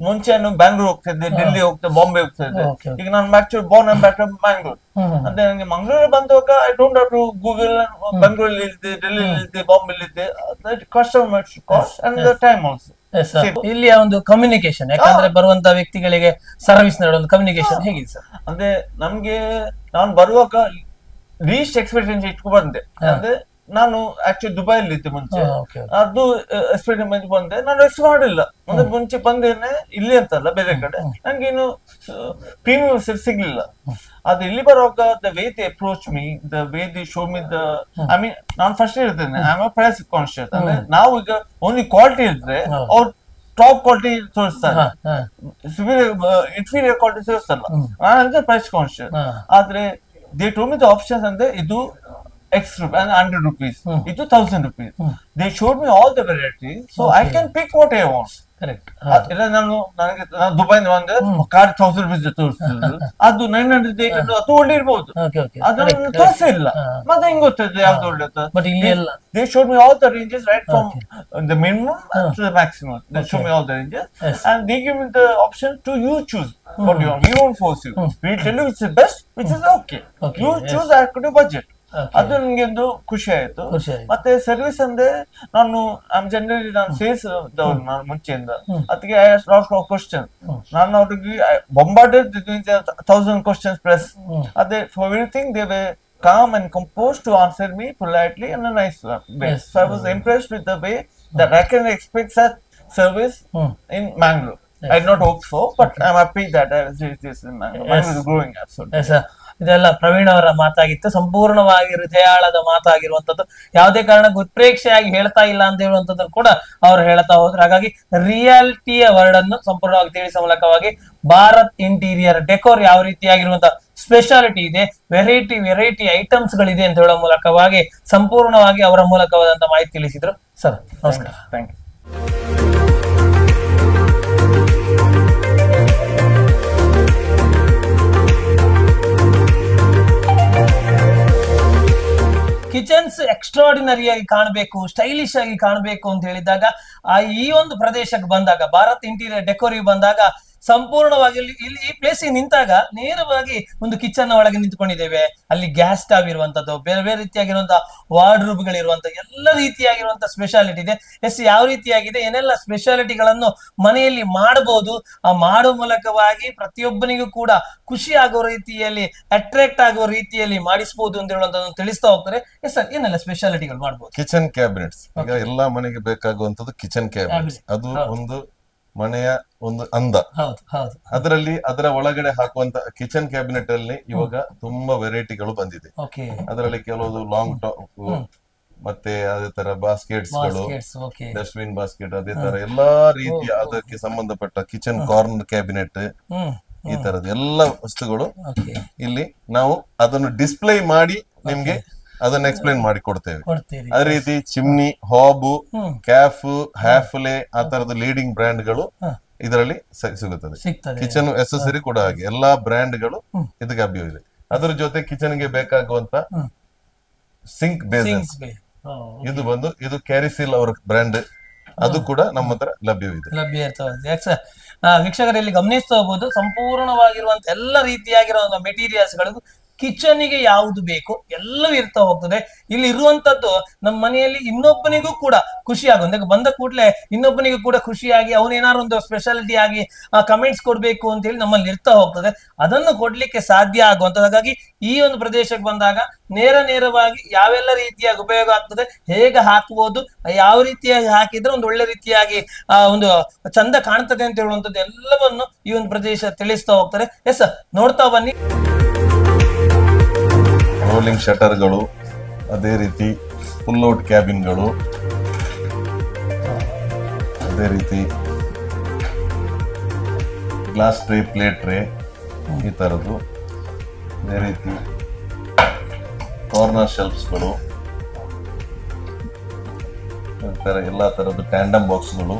ಮುಂಚೆ ಬ್ಯಾಂಗ್ಳೂರ್ ಹೋಗ್ತಿದ್ದೆ, ಡೆಲ್ಲಿ ಹೋಗ್ತಾ, ಬಾಂಬೆ ಹೋಗ್ತಾ ಇದ್ದೆ. ಈಗ ನಾನು actually born and back Bangalore. ಅಂದ್ರೆ ನಂಗೆ ಮಂಗಳೂರಿಗೆ ಬಂದಾಗ I don't have to Google ಬೆಂಗಳೂರಲ್ಲಿ ಇದ್ದೆ, ಡೆಲ್ಲಿಲಿ ಇದ್ದೆ, ಬಾಂಬೆಲಿ ಇದ್ದೆ. Customer cost and time also. ಇಲ್ಲಿಯ ಒಂದು ಕಮ್ಯುನಿಕೇಶನ್, ಯಾಕಂದ್ರೆ ಬರುವಂತ ವ್ಯಕ್ತಿಗಳಿಗೆ ಸರ್ವಿಸ್ ನೀಡೋ ಒಂದು ಕಮ್ಯುನಿಕೇಶನ್ ಹೇಗಿದೆ ಸರ್? ಅಂದ್ರೆ ನಮ್ಗೆ ನಾನು ಬರುವಾಗ ಲೀಸ್ಟ್ ಎಕ್ಸ್ಪೆಕ್ಟೇಷನ್ ಇಟ್ಕೊಂಡು ಬಂದೆ. ಅಂದ್ರೆ ನಾನು ಆಕ್ಚುಲಿ ದುಬೈಲಿ ಇದ್ದೆ ಮುಂಚೆ, ಅದು ಎಕ್ಸ್ಪೆಕ್ಟೇಷನ್ ಬಂದೆ. ನಾನು ಎಕ್ಸ್ಪೆಕ್ಟ್ ಮಾಡಿಲ್ಲ. ಅಂದ್ರೆ ಮುಂಚೆ ಬಂದೇನೆ ಇಲ್ಲಿ ಅಂತಲ್ಲ, ಬೇರೆ ಕಡೆ ನಂಗೇನು ಪ್ರೀಮಿಯಂ ಸಿಗ್ಲಿಲ್ಲ. ಅದು ಇಲ್ಲಿ ಬರುವಾಗ the way they approach me, the way they show me the, I mean ನಾನು ಫಸ್ಟ್ ಹೇಳ್ತೇನೆ, ಐ ಆಮ್ ಪ್ರೈಸ್ ಕಾನ್ಶಿಯಸ್. ಅಂದ್ರೆ ನಾವು ಈಗ ಓನ್ಲಿ ಕ್ವಾಲಿಟಿ ಇದ್ರೆ ಅವ್ರು ಟಾಪ್ ಕ್ವಾಲಿಟಿ ತೋರಿಸ್ತಾರೆ, ಇನ್ಫೀರಿಯರ್ ಕ್ವಾಲಿಟಿ ತೋರಿಸ್ತಲ್ಲ. ನಾನು ಪ್ರೈಸ್ ಕಾನ್ಶಿಯಸ್. ಆದ್ರೆ they told me the options. ಅಂದ್ರೆ ಇದು X rupees, 100 rupees, ಇದು 1000 rupees. They showed me all the varieties, so I can pick what I want. Correct. ಇಲ್ಲ ನಾನು ದುಬೈನ ಬಂದ್ರೆ ಕಾರ್ 1000 rupees ತೋರಿಸ್ತಿದ್ರು, ಅದು 900 800 ಅದು ಒಳ್ಳೆ ಇರ್ಬೋದು, ಅದನ್ನು ತೋರಿಸೇ ಇಲ್ಲ. ಮತ್ತೆ ಹೆಂಗ್ ಗೊತ್ತಿದೆ ಯಾವ್ದು ಒಳ್ಳೆ? ಬಟ್ ಇಲ್ಲಿ ಎಲ್ಲ they showed me all the ranges right from the minimum to the maximum. They show me all the ranges and they give me the option to you choose what you want. We won't force you. We tell you which is best, which is okay. You choose according to budget. ಅದು ನನಗೆ ಒಂದು ಖುಷಿ ಆಯ್ತು. ಮತ್ತೆ service ಅಂದ್ರೆ ನಾನು generally ನಾನು sales ದವ್ರು, ನಾನು ಮುಂಚೆಯಿಂದ ಅದಕ್ಕೆ I asked lot of question. ನಾನು ಅವ್ರಿಗೆ ಬೊಂಬಾರ್ಡೆಡ್ 1000 questions plus. ಅದೇ for everything they way calm and composed to answer me politely in a nice way. So I was impressed with the way that I can expect such service in Mangalore. I did not hope so, but I'm happy that I was this in Mangalore. Mangalore is growing absolutely. Yes, sir. ಇದೆಲ್ಲ ಪ್ರವೀಣ್ ಅವರ ಮಾತಾಗಿತ್ತು, ಸಂಪೂರ್ಣವಾಗಿ ಹೃದಯಾಳದ ಮಾತಾಗಿರುವಂತದ್ದು. ಯಾವುದೇ ಕಾರಣಕ್ಕೂ ಉತ್ಪ್ರೇಕ್ಷೆಯಾಗಿ ಹೇಳ್ತಾ ಇಲ್ಲ ಅಂತ ಹೇಳುವಂತದ್ದು ಕೂಡ ಅವ್ರು ಹೇಳ್ತಾ ಹೋದ್ರು. ಹಾಗಾಗಿ ರಿಯಾಲಿಟಿಯ ವರ್ಡ್ ಅನ್ನು ಸಂಪೂರ್ಣವಾಗಿ ತಿಳಿಸುವ ಮೂಲಕವಾಗಿ ಭಾರತ್ ಇಂಟೀರಿಯರ್ ಡೆಕೋರ್ ಯಾವ ರೀತಿಯಾಗಿರುವಂತಹ ಸ್ಪೆಷಾಲಿಟಿ ಇದೆ, ವೆರೈಟಿ ಐಟಮ್ಸ್ ಗಳಿದೆ ಅಂತ ಹೇಳುವ ಮೂಲಕವಾಗಿ ಸಂಪೂರ್ಣವಾಗಿ ಅವರ ಮೂಲಕವಾದಂತಹ ಮಾಹಿತಿ ತಿಳಿಸಿದ್ರು. ಸರ್ ನಮಸ್ಕಾರ. Thank you. ಕಿಚನ್ಸ್ ಎಕ್ಸ್ಟ್ರಾರ್ಡಿನರಿ ಆಗಿ ಕಾಣಬೇಕು, ಸ್ಟೈಲಿಶ್ ಆಗಿ ಕಾಣಬೇಕು ಅಂತ ಹೇಳಿದಾಗ ಈ ಒಂದು ಪ್ರದೇಶಕ್ಕೆ ಬಂದಾಗ, ಭಾರತ್ ಇಂಟೀರಿಯರ್ ಡೆಕೋರಿಗೆ ಬಂದಾಗ ಸಂಪೂರ್ಣವಾಗಿ ಇಲ್ಲಿ ಈ ಪ್ಲೇಸ್ ನಿಂತಾಗ ನೇರವಾಗಿ ಒಂದು ಕಿಚನ್ ಒಳಗೆ ನಿಂತ್ಕೊಂಡಿದ್ದೇವೆ. ಅಲ್ಲಿ ಗ್ಯಾಸ್ ಸ್ಟವ್ ಇರುವಂತದ್ದು, ಬೇರೆ ಬೇರೆ ರೀತಿಯಾಗಿರುವಂತಹ ವಾರ್ಡ್ರೂಬ್ ಗಳಿರುವಂತ ಎಲ್ಲ ರೀತಿಯಾಗಿರುವಂತಹ ಸ್ಪೆಷಾಲಿಟಿ ಇದೆ. ಎಸ್, ಯಾವ ರೀತಿಯಾಗಿದೆ, ಏನೆಲ್ಲ ಸ್ಪೆಷಾಲಿಟಿಗಳನ್ನು ಮನೆಯಲ್ಲಿ ಮಾಡಬಹುದು, ಆ ಮಾಡುವ ಮೂಲಕವಾಗಿ ಪ್ರತಿಯೊಬ್ಬನಿಗೂ ಕೂಡ ಖುಷಿ ಆಗುವ ರೀತಿಯಲ್ಲಿ, ಅಟ್ರಾಕ್ಟ್ ಆಗುವ ರೀತಿಯಲ್ಲಿ ಮಾಡಿಸಬಹುದು ಅಂತ ಹೇಳುವಂತದ್ದು ತಿಳಿಸ್ತಾ ಹೋಗ್ತಾರೆ. ಎಸ್ ಸರ್, ಏನೆಲ್ಲ ಸ್ಪೆಷಾಲಿಟಿಗಳು ಮಾಡಬಹುದು? ಕಿಚನ್ ಕ್ಯಾಬಿನೆಟ್ಸ್, ಈಗ ಎಲ್ಲಾ ಮನೆಗೆ ಬೇಕಾಗುವಂತದ್ದು ಕಿಚನ್ ಕ್ಯಾಬಿನೆಟ್ಸ್. ಅದು ಒಂದು ಮನೆಯ ಒಂದು ಅಂದ. ಅದರಲ್ಲಿ ಅದರ ಒಳಗಡೆ ಹಾಕುವಂತ ಕಿಚನ್ ಕ್ಯಾಬಿನೆಟ್ ಅಲ್ಲಿ ಇವಾಗ ತುಂಬಾ ವೆರೈಟಿಗಳು ಬಂದಿದೆ. ಅದರಲ್ಲಿ ಕೆಲವು ಲಾಂಗ್ ಟಾಪ್, ಮತ್ತೆ ಅದೇ ತರ ಬಾಸ್ಕೆಟ್ಸ್ಗಳು, ಓಕೆ. ಡಸ್ಟ್ಬಿನ್ ಬಾಸ್ಕೆಟ್, ಅದೇ ತರ ಎಲ್ಲಾ ರೀತಿಯ ಅದಕ್ಕೆ ಸಂಬಂಧಪಟ್ಟ ಕಿಚನ್ ಕಾರ್ನರ್ ಕ್ಯಾಬಿನೆಟ್, ಈ ತರದ ಎಲ್ಲಾ ವಸ್ತುಗಳು ಇಲ್ಲಿ ನಾವು ಅದನ್ನು ಡಿಸ್ಪ್ಲೇ ಮಾಡಿ ನಿಮ್ಗೆ ಅದನ್ನ ಎಕ್ಸ್ಪ್ಲೈನ್ ಮಾಡಿ ಕೊಡ್ತೇವೆ. ಅದೇ ರೀತಿ ಚಿಮ್ನಿ, ಹಾಬು, ಕ್ಯಾಫ್, ಹ್ಯಾಫ್ಲೆ ಆ ತರದ ಲೀಡಿಂಗ್ ಬ್ರ್ಯಾಂಡ್ ಗಳು ಇದರಲ್ಲಿ ಸಿಗುತ್ತದೆ. ಕಿಚನ್ ಎಸೆಸರಿ ಕೂಡ ಹಾಗೆ ಎಲ್ಲಾ ಬ್ರ್ಯಾಂಡ್ ಗಳು ಇದಕ್ಕೆ ಲಭ್ಯವಿದೆ. ಅದರ ಜೊತೆ ಕಿಚನ್ ಗೆ ಬೇಕಾಗುವಂತ ಸಿಂಕ್ ಬೇಸಸ್, ಇದು ಬಂದು ಇದು ಕ್ಯಾರಿಸಿಲ್ ಅವರ ಬ್ರ್ಯಾಂಡ್, ಅದು ಕೂಡ ನಮ್ಮ ಹತ್ರ ಲಭ್ಯ ಇರ್ತದೆ. ವೀಕ್ಷಕರಲ್ಲಿ ಗಮನಿಸ್ತಾ ಹೋಗ್ಬೋದು, ಸಂಪೂರ್ಣವಾಗಿರುವಂತ ಎಲ್ಲ ರೀತಿಯಾಗಿರುವಂತಹ ಮೆಟೀರಿಯಲ್ಸ್ ಗಳಿಗೂ ಕಿಚನ್ಗೆ ಯಾವುದು ಬೇಕು ಎಲ್ಲವೂ ಇರ್ತಾ ಹೋಗ್ತದೆ. ಇಲ್ಲಿ ಇರುವಂತದ್ದು ನಮ್ಮ ಮನೆಯಲ್ಲಿ ಇನ್ನೊಬ್ಬನಿಗೂ ಕೂಡ ಖುಷಿ ಆಗುವಂತ, ಬಂದ ಕೂಡಲೇ ಇನ್ನೊಬ್ಬನಿಗೂ ಕೂಡ ಖುಷಿಯಾಗಿ ಅವನೇನಾದ್ರು ಒಂದು ಸ್ಪೆಷಾಲಿಟಿ ಆಗಿ ಕಮೆಂಟ್ಸ್ ಕೊಡ್ಬೇಕು ಅಂತ ಹೇಳಿ ನಮ್ಮಲ್ಲಿ ಇರ್ತಾ ಹೋಗ್ತದೆ. ಅದನ್ನು ಕೊಡ್ಲಿಕ್ಕೆ ಸಾಧ್ಯ ಆಗುವಂಥದ್ದು. ಹಾಗಾಗಿ ಈ ಒಂದು ಪ್ರದೇಶಕ್ಕೆ ಬಂದಾಗ ನೇರವಾಗಿ ಯಾವೆಲ್ಲ ರೀತಿಯಾಗಿ ಉಪಯೋಗ ಆಗ್ತದೆ, ಹೇಗೆ ಹಾಕಬಹುದು, ಯಾವ ರೀತಿಯಾಗಿ ಹಾಕಿದ್ರೆ ಒಂದು ಒಳ್ಳೆ ರೀತಿಯಾಗಿ ಒಂದು ಚಂದ ಕಾಣ್ತದೆ ಅಂತ ಹೇಳುವಂಥದ್ದು ಎಲ್ಲವನ್ನು ಈ ಒಂದು ಪ್ರದೇಶ ತಿಳಿಸ್ತಾ ಹೋಗ್ತಾರೆ. ಎಸ್, ನೋಡ್ತಾ ಬನ್ನಿ. ರೋಲಿಂಗ್ ಶಟರ್ಗಳು, ಅದೇ ರೀತಿ ಫುಲ್ ಔಟ್ ಕ್ಯಾಬಿನ್ಗಳು, ಅದೇ ರೀತಿ ಗ್ಲಾಸ್ ಟ್ರೇ, ಪ್ಲೇಟ್ ಟ್ರೇ, ಈ ತರದ್ದು, ಅದೇ ರೀತಿ ಕಾರ್ನರ್ ಶೆಲ್ಫ್ಸ್ಗಳು, ಎಲ್ಲಾ ತರದ್ದು ಟ್ಯಾಂಡಮ್ ಬಾಕ್ಸ್ಗಳು,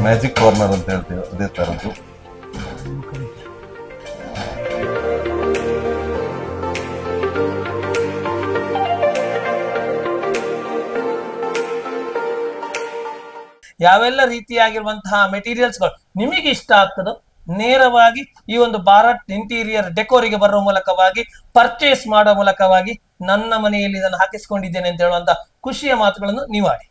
ಮ್ಯಾಜಿಕ್ ಕಾರ್ನರ್ ಅಂತ ಹೇಳ್ತೀವಿ, ಅದೇ ತರದ್ದು. ಯಾವೆಲ್ಲ ರೀತಿಯಾಗಿರುವಂತಹ ಮೆಟೀರಿಯಲ್ಸ್ಗಳು ನಿಮಗೆ ಇಷ್ಟ ಆಗ್ತದೋ ನೇರವಾಗಿ ಈ ಒಂದು ಭಾರತ್ ಇಂಟೀರಿಯರ್ ಡೆಕೋರಿಗೆ ಬರುವ ಮೂಲಕವಾಗಿ ಪರ್ಚೇಸ್ ಮಾಡುವ ಮೂಲಕವಾಗಿ ನನ್ನ ಮನೆಯಲ್ಲಿ ಇದನ್ನು ಹಾಕಿಸ್ಕೊಂಡಿದ್ದೇನೆ ಅಂತ ಹೇಳುವಂತ ಖುಷಿಯ ಮಾತುಗಳನ್ನು ನೀವು ಆಡಿ.